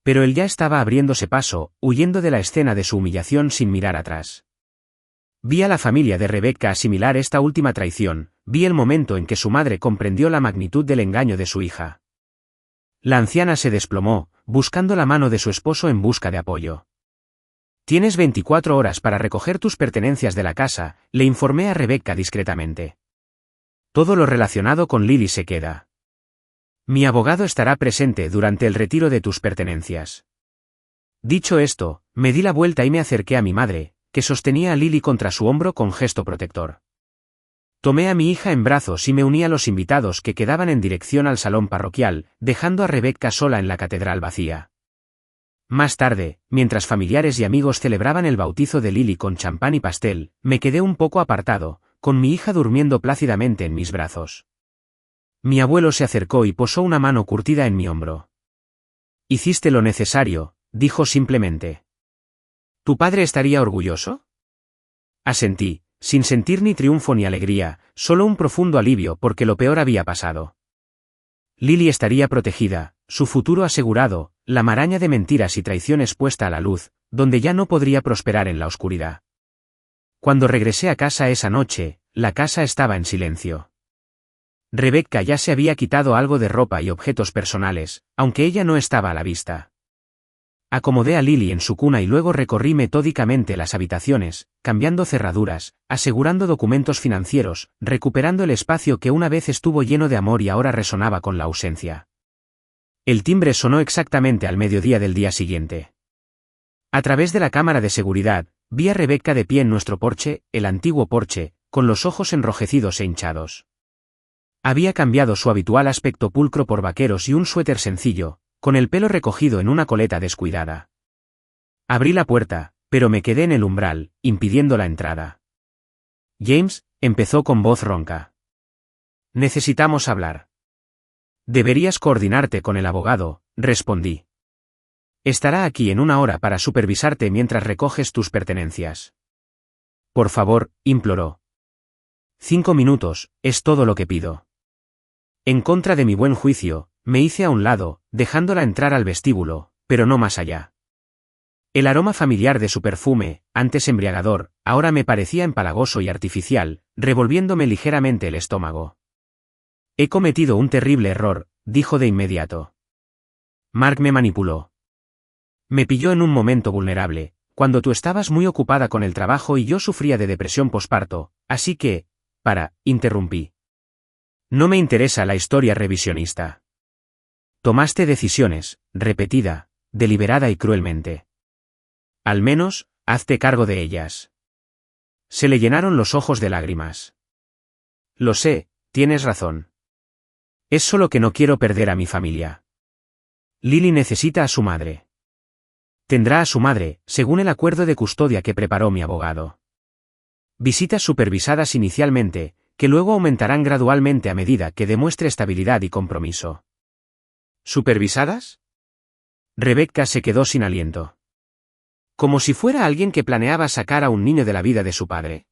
Pero él ya estaba abriéndose paso, huyendo de la escena de su humillación sin mirar atrás. Vi a la familia de Rebecca asimilar esta última traición, vi el momento en que su madre comprendió la magnitud del engaño de su hija. La anciana se desplomó, buscando la mano de su esposo en busca de apoyo. «Tienes 24 horas para recoger tus pertenencias de la casa», le informé a Rebecca discretamente. «Todo lo relacionado con Lily se queda. Mi abogado estará presente durante el retiro de tus pertenencias». Dicho esto, me di la vuelta y me acerqué a mi madre, que sostenía a Lily contra su hombro con gesto protector. Tomé a mi hija en brazos y me uní a los invitados que quedaban en dirección al salón parroquial, dejando a Rebecca sola en la catedral vacía. Más tarde, mientras familiares y amigos celebraban el bautizo de Lily con champán y pastel, me quedé un poco apartado, con mi hija durmiendo plácidamente en mis brazos. Mi abuelo se acercó y posó una mano curtida en mi hombro. «Hiciste lo necesario», dijo simplemente. «¿Tu padre estaría orgulloso?» Asentí, sin sentir ni triunfo ni alegría, solo un profundo alivio porque lo peor había pasado. Lily estaría protegida, su futuro asegurado, la maraña de mentiras y traiciones puesta a la luz, donde ya no podría prosperar en la oscuridad. Cuando regresé a casa esa noche, la casa estaba en silencio. Rebecca ya se había quitado algo de ropa y objetos personales, aunque ella no estaba a la vista. Acomodé a Lily en su cuna y luego recorrí metódicamente las habitaciones, cambiando cerraduras, asegurando documentos financieros, recuperando el espacio que una vez estuvo lleno de amor y ahora resonaba con la ausencia. El timbre sonó exactamente al mediodía del día siguiente. A través de la cámara de seguridad, vi a Rebecca de pie en nuestro porche, el antiguo porche, con los ojos enrojecidos e hinchados. Había cambiado su habitual aspecto pulcro por vaqueros y un suéter sencillo, con el pelo recogido en una coleta descuidada. Abrí la puerta, pero me quedé en el umbral, impidiendo la entrada. «James», empezó con voz ronca. «Necesitamos hablar». «Deberías coordinarte con el abogado», respondí. «Estará aquí en una hora para supervisarte mientras recoges tus pertenencias». «Por favor», imploró. 5 minutos, es todo lo que pido». En contra de mi buen juicio, me hice a un lado, dejándola entrar al vestíbulo, pero no más allá. El aroma familiar de su perfume, antes embriagador, ahora me parecía empalagoso y artificial, revolviéndome ligeramente el estómago. He cometido un terrible error, dijo de inmediato. Mark me manipuló. Me pilló en un momento vulnerable, cuando tú estabas muy ocupada con el trabajo y yo sufría de depresión posparto, así que, interrumpí. No me interesa la historia revisionista. Tomaste decisiones, repetida, deliberada y cruelmente. Al menos, hazte cargo de ellas. Se le llenaron los ojos de lágrimas. Lo sé, tienes razón. Es solo que no quiero perder a mi familia. Lily necesita a su madre. Tendrá a su madre, según el acuerdo de custodia que preparó mi abogado. Visitas supervisadas inicialmente, que luego aumentarán gradualmente a medida que demuestre estabilidad y compromiso. ¿Supervisadas? Rebecca se quedó sin aliento. Como si fuera alguien que planeaba sacar a un niño de la vida de su padre.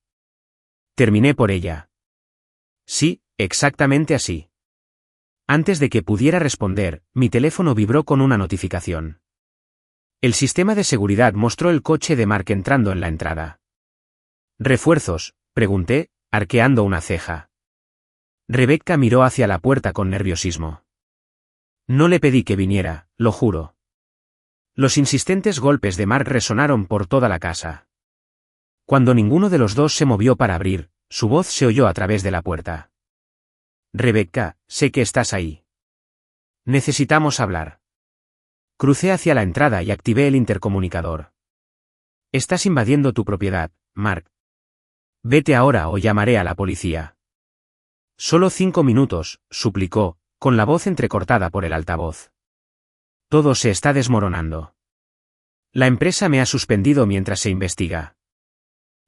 Terminé por ella. Sí, exactamente así. Antes de que pudiera responder, mi teléfono vibró con una notificación. El sistema de seguridad mostró el coche de Mark entrando en la entrada. ¿Refuerzos?, pregunté, arqueando una ceja. Rebecca miró hacia la puerta con nerviosismo. No le pedí que viniera, lo juro. Los insistentes golpes de Mark resonaron por toda la casa. Cuando ninguno de los dos se movió para abrir, su voz se oyó a través de la puerta. Rebecca, sé que estás ahí. Necesitamos hablar. Crucé hacia la entrada y activé el intercomunicador. Estás invadiendo tu propiedad, Mark. Vete ahora o llamaré a la policía. Solo 5 minutos, suplicó, con la voz entrecortada por el altavoz. Todo se está desmoronando. La empresa me ha suspendido mientras se investiga.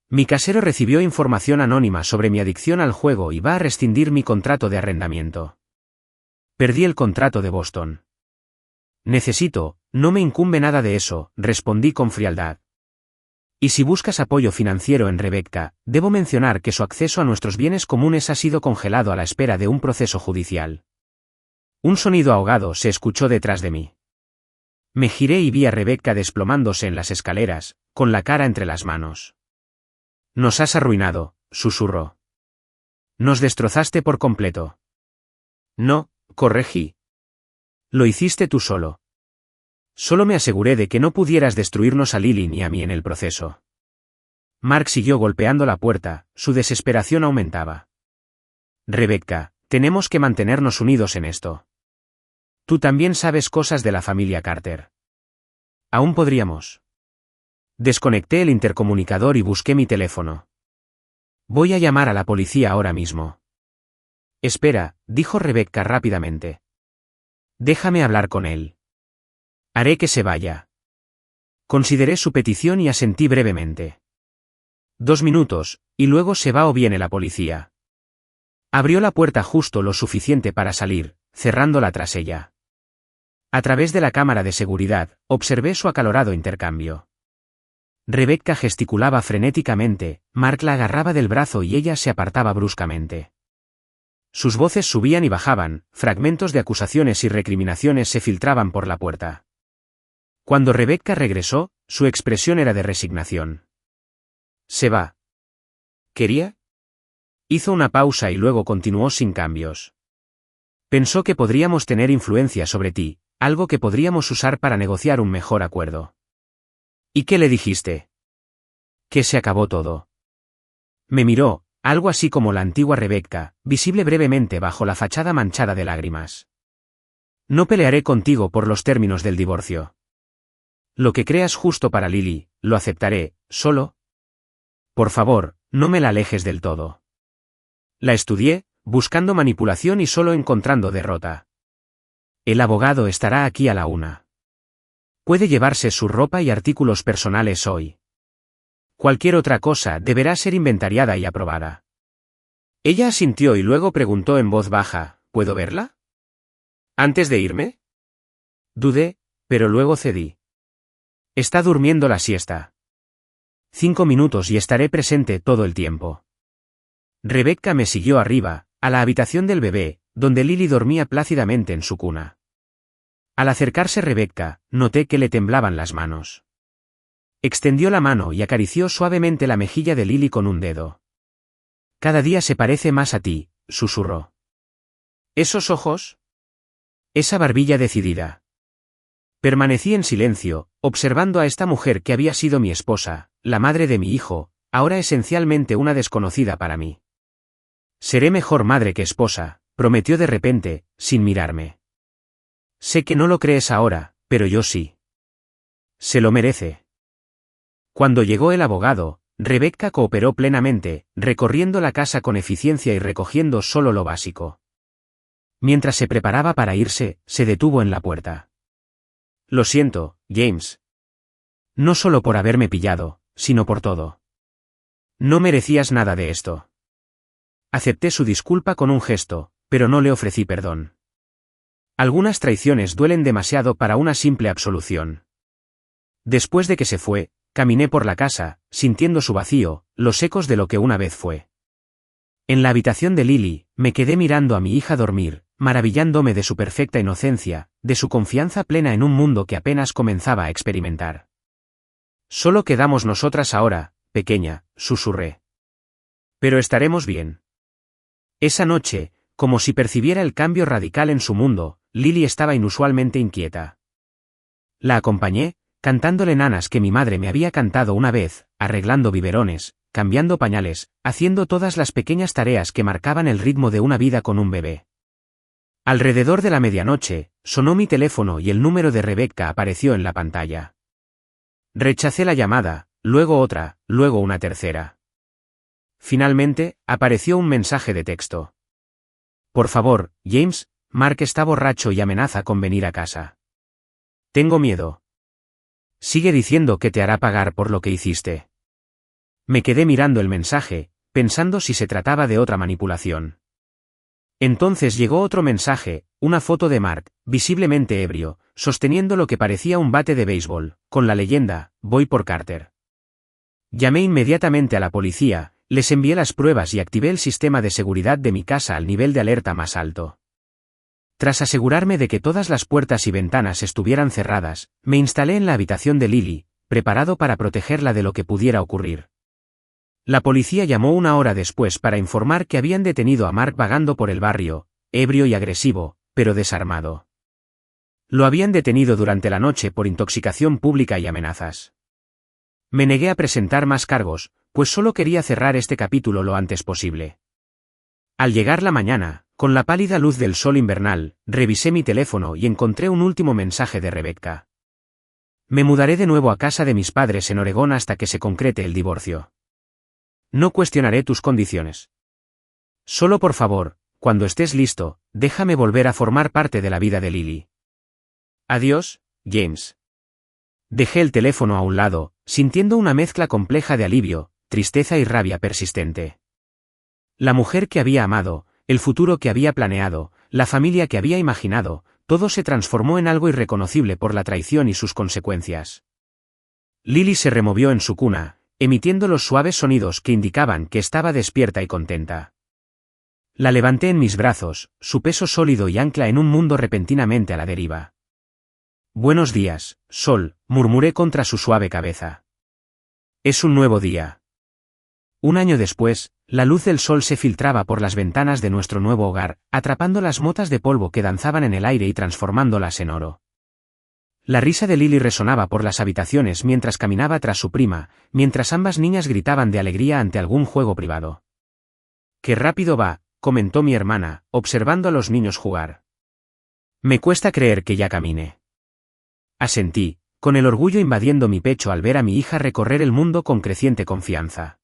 Mi casero recibió información anónima sobre mi adicción al juego y va a rescindir mi contrato de arrendamiento. Perdí el contrato de Boston. No me incumbe nada de eso, respondí con frialdad. Y si buscas apoyo financiero en Rebecca, debo mencionar que su acceso a nuestros bienes comunes ha sido congelado a la espera de un proceso judicial. Un sonido ahogado se escuchó detrás de mí. Me giré y vi a Rebecca desplomándose en las escaleras, con la cara entre las manos. Nos has arruinado, susurró. Nos destrozaste por completo. No, corregí. Lo hiciste tú solo. Solo me aseguré de que no pudieras destruirnos a Lily ni a mí en el proceso. Mark siguió golpeando la puerta, su desesperación aumentaba. Rebecca, tenemos que mantenernos unidos en esto. Tú también sabes cosas de la familia Carter. Aún podríamos. Desconecté el intercomunicador y busqué mi teléfono. Voy a llamar a la policía ahora mismo. Espera, dijo Rebecca rápidamente. Déjame hablar con él. Haré que se vaya. Consideré su petición y asentí brevemente. 2 minutos, y luego se va o viene la policía. Abrió la puerta justo lo suficiente para salir, cerrándola tras ella. A través de la cámara de seguridad, observé su acalorado intercambio. Rebecca gesticulaba frenéticamente, Mark la agarraba del brazo y ella se apartaba bruscamente. Sus voces subían y bajaban, fragmentos de acusaciones y recriminaciones se filtraban por la puerta. Cuando Rebecca regresó, su expresión era de resignación. ¿Se va? ¿Quería? Hizo una pausa y luego continuó sin cambios. Pensó que podríamos tener influencia sobre ti, algo que podríamos usar para negociar un mejor acuerdo. ¿Y qué le dijiste? Que se acabó todo. Me miró, algo así como la antigua Rebecca, visible brevemente bajo la fachada manchada de lágrimas. No pelearé contigo por los términos del divorcio. Lo que creas justo para Lily, lo aceptaré, solo. Por favor, no me la alejes del todo. La estudié, buscando manipulación y solo encontrando derrota. El abogado estará aquí a la 1. Puede llevarse su ropa y artículos personales hoy. Cualquier otra cosa deberá ser inventariada y aprobada. Ella asintió y luego preguntó en voz baja, ¿puedo verla? ¿Antes de irme? Dudé, pero luego cedí. Está durmiendo la siesta. 5 minutos y estaré presente todo el tiempo. Rebecca me siguió arriba, a la habitación del bebé, donde Lily dormía plácidamente en su cuna. Al acercarse Rebecca, noté que le temblaban las manos. Extendió la mano y acarició suavemente la mejilla de Lily con un dedo. «Cada día se parece más a ti», susurró. «¿Esos ojos? Esa barbilla decidida». Permanecí en silencio, observando a esta mujer que había sido mi esposa, la madre de mi hijo, ahora esencialmente una desconocida para mí. «Seré mejor madre que esposa», prometió de repente, sin mirarme. «Sé que no lo crees ahora, pero yo sí. Se lo merece». Cuando llegó el abogado, Rebecca cooperó plenamente, recorriendo la casa con eficiencia y recogiendo solo lo básico. Mientras se preparaba para irse, se detuvo en la puerta. «Lo siento, James. No solo por haberme pillado, sino por todo. No merecías nada de esto». Acepté su disculpa con un gesto, pero no le ofrecí perdón. Algunas traiciones duelen demasiado para una simple absolución. Después de que se fue, caminé por la casa, sintiendo su vacío, los ecos de lo que una vez fue. En la habitación de Lily, me quedé mirando a mi hija dormir, maravillándome de su perfecta inocencia, de su confianza plena en un mundo que apenas comenzaba a experimentar. «Solo quedamos nosotras ahora, pequeña», susurré. «Pero estaremos bien». Esa noche, como si percibiera el cambio radical en su mundo, Lily estaba inusualmente inquieta. La acompañé, cantándole nanas que mi madre me había cantado una vez, arreglando biberones, cambiando pañales, haciendo todas las pequeñas tareas que marcaban el ritmo de una vida con un bebé. Alrededor de la medianoche, sonó mi teléfono y el número de Rebecca apareció en la pantalla. Rechacé la llamada, luego otra, luego una tercera. Finalmente, apareció un mensaje de texto. «Por favor, James, Mark está borracho y amenaza con venir a casa. Tengo miedo. Sigue diciendo que te hará pagar por lo que hiciste». Me quedé mirando el mensaje, pensando si se trataba de otra manipulación. Entonces llegó otro mensaje, una foto de Mark, visiblemente ebrio, sosteniendo lo que parecía un bate de béisbol, con la leyenda, «Voy por Carter». Llamé inmediatamente a la policía, les envié las pruebas y activé el sistema de seguridad de mi casa al nivel de alerta más alto. Tras asegurarme de que todas las puertas y ventanas estuvieran cerradas, me instalé en la habitación de Lily, preparado para protegerla de lo que pudiera ocurrir. La policía llamó una hora después para informar que habían detenido a Mark vagando por el barrio, ebrio y agresivo, pero desarmado. Lo habían detenido durante la noche por intoxicación pública y amenazas. Me negué a presentar más cargos, pues solo quería cerrar este capítulo lo antes posible. Al llegar la mañana, con la pálida luz del sol invernal, revisé mi teléfono y encontré un último mensaje de Rebecca. «Me mudaré de nuevo a casa de mis padres en Oregón hasta que se concrete el divorcio. No cuestionaré tus condiciones. Solo por favor, cuando estés listo, déjame volver a formar parte de la vida de Lily. Adiós, James». Dejé el teléfono a un lado, sintiendo una mezcla compleja de alivio, tristeza y rabia persistente. La mujer que había amado, el futuro que había planeado, la familia que había imaginado, todo se transformó en algo irreconocible por la traición y sus consecuencias. Lily se removió en su cuna, emitiendo los suaves sonidos que indicaban que estaba despierta y contenta. La levanté en mis brazos, su peso sólido y ancla en un mundo repentinamente a la deriva. «Buenos días, Sol», murmuré contra su suave cabeza. «Es un nuevo día». Un año después, la luz del sol se filtraba por las ventanas de nuestro nuevo hogar, atrapando las motas de polvo que danzaban en el aire y transformándolas en oro. La risa de Lily resonaba por las habitaciones mientras caminaba tras su prima, mientras ambas niñas gritaban de alegría ante algún juego privado. «Qué rápido va», comentó mi hermana, observando a los niños jugar. «Me cuesta creer que ya camine». Asentí, con el orgullo invadiendo mi pecho al ver a mi hija recorrer el mundo con creciente confianza.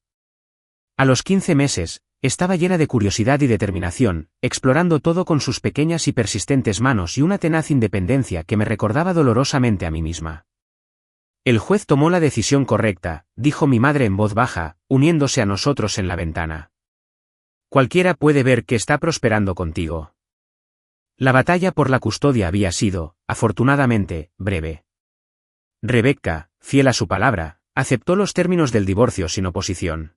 A los 15 meses, estaba llena de curiosidad y determinación, explorando todo con sus pequeñas y persistentes manos y una tenaz independencia que me recordaba dolorosamente a mí misma. «El juez tomó la decisión correcta», dijo mi madre en voz baja, uniéndose a nosotros en la ventana. «Cualquiera puede ver que está prosperando contigo». La batalla por la custodia había sido, afortunadamente, breve. Rebecca, fiel a su palabra, aceptó los términos del divorcio sin oposición.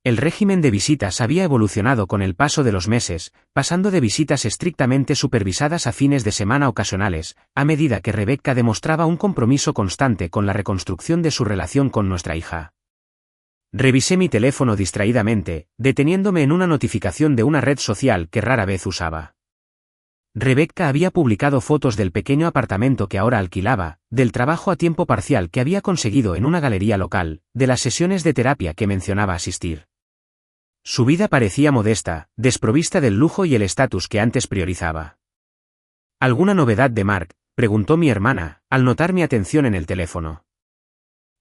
El régimen de visitas había evolucionado con el paso de los meses, pasando de visitas estrictamente supervisadas a fines de semana ocasionales, a medida que Rebecca demostraba un compromiso constante con la reconstrucción de su relación con nuestra hija. Revisé mi teléfono distraídamente, deteniéndome en una notificación de una red social que rara vez usaba. Rebecca había publicado fotos del pequeño apartamento que ahora alquilaba, del trabajo a tiempo parcial que había conseguido en una galería local, de las sesiones de terapia que mencionaba asistir. Su vida parecía modesta, desprovista del lujo y el estatus que antes priorizaba. ¿Alguna novedad de Mark?, preguntó mi hermana, al notar mi atención en el teléfono.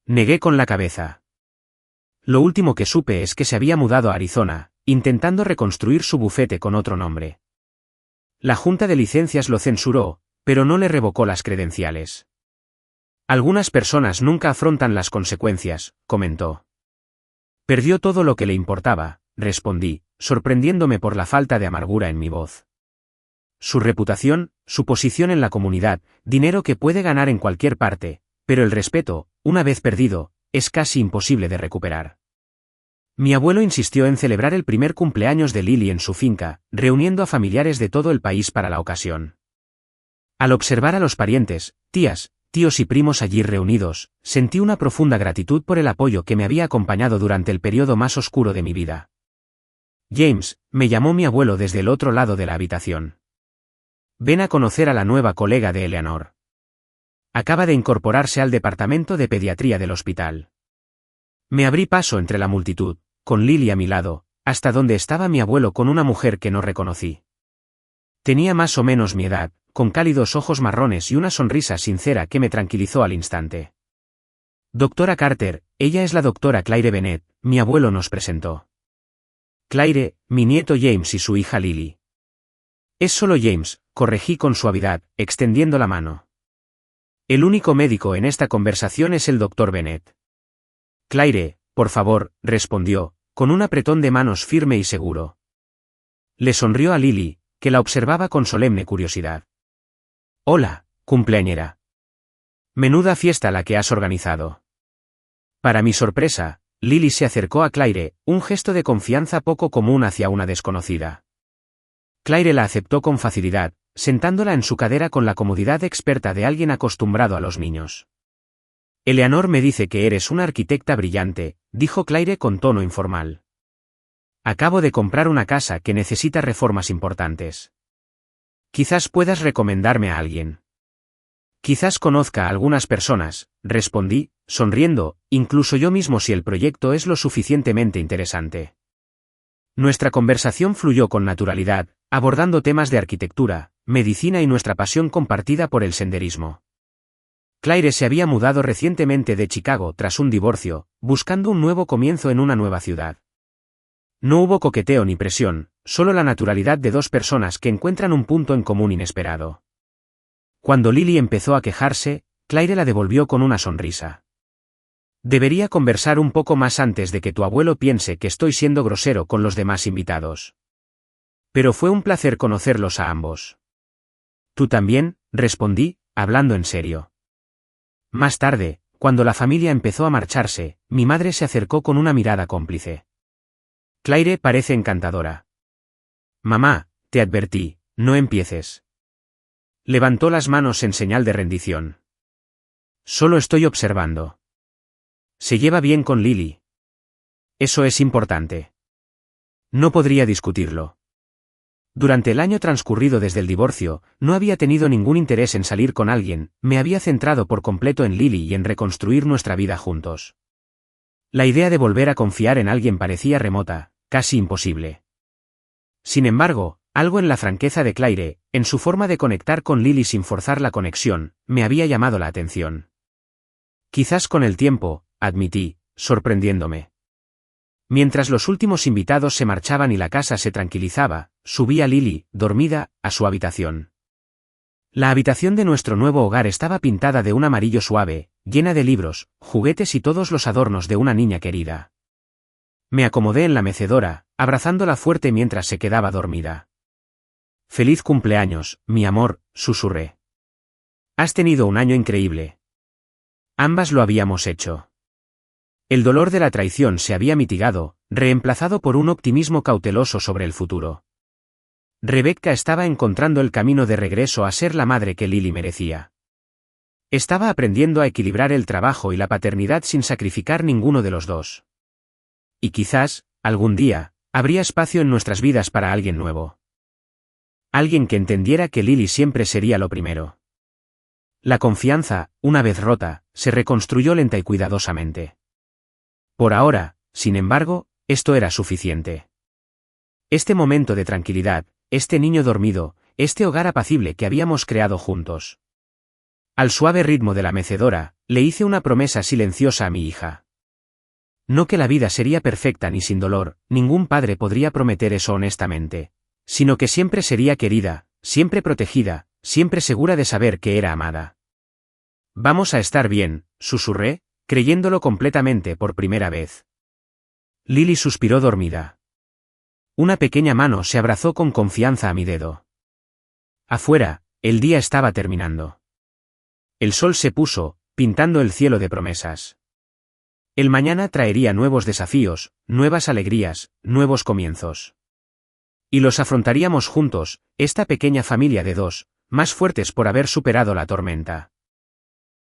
Negué con la cabeza. Lo último que supe es que se había mudado a Arizona, intentando reconstruir su bufete con otro nombre. La Junta de Licencias lo censuró, pero no le revocó las credenciales. Algunas personas nunca afrontan las consecuencias, comentó. Perdió todo lo que le importaba, respondí, sorprendiéndome por la falta de amargura en mi voz. Su reputación, su posición en la comunidad, dinero que puede ganar en cualquier parte, pero el respeto, una vez perdido, es casi imposible de recuperar. Mi abuelo insistió en celebrar el primer cumpleaños de Lily en su finca, reuniendo a familiares de todo el país para la ocasión. Al observar a los parientes, tías, tíos y primos allí reunidos, sentí una profunda gratitud por el apoyo que me había acompañado durante el periodo más oscuro de mi vida. James, me llamó mi abuelo desde el otro lado de la habitación. Ven a conocer a la nueva colega de Eleanor. Acaba de incorporarse al departamento de pediatría del hospital. Me abrí paso entre la multitud, con Lily a mi lado, hasta donde estaba mi abuelo con una mujer que no reconocí. Tenía más o menos mi edad, con cálidos ojos marrones y una sonrisa sincera que me tranquilizó al instante. Doctora Carter, ella es la doctora Claire Bennett, mi abuelo nos presentó. Claire, mi nieto James y su hija Lily. Es solo James, corregí con suavidad, extendiendo la mano. El único médico en esta conversación es el doctor Bennett. Claire, por favor, respondió, con un apretón de manos firme y seguro. Le sonrió a Lily, que la observaba con solemne curiosidad. Hola, cumpleañera. Menuda fiesta la que has organizado. Para mi sorpresa, Lily se acercó a Claire, un gesto de confianza poco común hacia una desconocida. Claire la aceptó con facilidad, sentándola en su cadera con la comodidad experta de alguien acostumbrado a los niños. Eleanor me dice que eres una arquitecta brillante, dijo Claire con tono informal. Acabo de comprar una casa que necesita reformas importantes. Quizás puedas recomendarme a alguien. Quizás conozca a algunas personas, respondí, sonriendo, incluso yo mismo si el proyecto es lo suficientemente interesante. Nuestra conversación fluyó con naturalidad, abordando temas de arquitectura, medicina y nuestra pasión compartida por el senderismo. Claire se había mudado recientemente de Chicago tras un divorcio, buscando un nuevo comienzo en una nueva ciudad. No hubo coqueteo ni presión, solo la naturalidad de dos personas que encuentran un punto en común inesperado. Cuando Lily empezó a quejarse, Claire la devolvió con una sonrisa. Debería conversar un poco más antes de que tu abuelo piense que estoy siendo grosero con los demás invitados. Pero fue un placer conocerlos a ambos. Tú también, respondí, hablando en serio. Más tarde, cuando la familia empezó a marcharse, mi madre se acercó con una mirada cómplice. Claire parece encantadora. Mamá, te advertí, no empieces. Levantó las manos en señal de rendición. Solo estoy observando. Se lleva bien con Lily. Eso es importante. No podría discutirlo. Durante el año transcurrido desde el divorcio, no había tenido ningún interés en salir con alguien, me había centrado por completo en Lily y en reconstruir nuestra vida juntos. La idea de volver a confiar en alguien parecía remota, casi imposible. Sin embargo, algo en la franqueza de Claire, en su forma de conectar con Lily sin forzar la conexión, me había llamado la atención. Quizás con el tiempo, admití, sorprendiéndome. Mientras los últimos invitados se marchaban y la casa se tranquilizaba, subí a Lily, dormida, a su habitación. La habitación de nuestro nuevo hogar estaba pintada de un amarillo suave, llena de libros, juguetes y todos los adornos de una niña querida. Me acomodé en la mecedora, abrazándola fuerte mientras se quedaba dormida. Feliz cumpleaños, mi amor, susurré. Has tenido un año increíble. Ambas lo habíamos hecho. El dolor de la traición se había mitigado, reemplazado por un optimismo cauteloso sobre el futuro. Rebecca estaba encontrando el camino de regreso a ser la madre que Lily merecía. Estaba aprendiendo a equilibrar el trabajo y la paternidad sin sacrificar ninguno de los dos. Y quizás, algún día, habría espacio en nuestras vidas para alguien nuevo. Alguien que entendiera que Lily siempre sería lo primero. La confianza, una vez rota, se reconstruyó lenta y cuidadosamente. Por ahora, sin embargo, esto era suficiente. Este momento de tranquilidad, este niño dormido, este hogar apacible que habíamos creado juntos. Al suave ritmo de la mecedora, le hice una promesa silenciosa a mi hija. No que la vida sería perfecta ni sin dolor, ningún padre podría prometer eso honestamente, sino que siempre sería querida, siempre protegida, siempre segura de saber que era amada. Vamos a estar bien, susurré, creyéndolo completamente por primera vez. Lily suspiró dormida. Una pequeña mano se abrazó con confianza a mi dedo. Afuera, el día estaba terminando. El sol se puso, pintando el cielo de promesas. El mañana traería nuevos desafíos, nuevas alegrías, nuevos comienzos. Y los afrontaríamos juntos, esta pequeña familia de dos, más fuertes por haber superado la tormenta.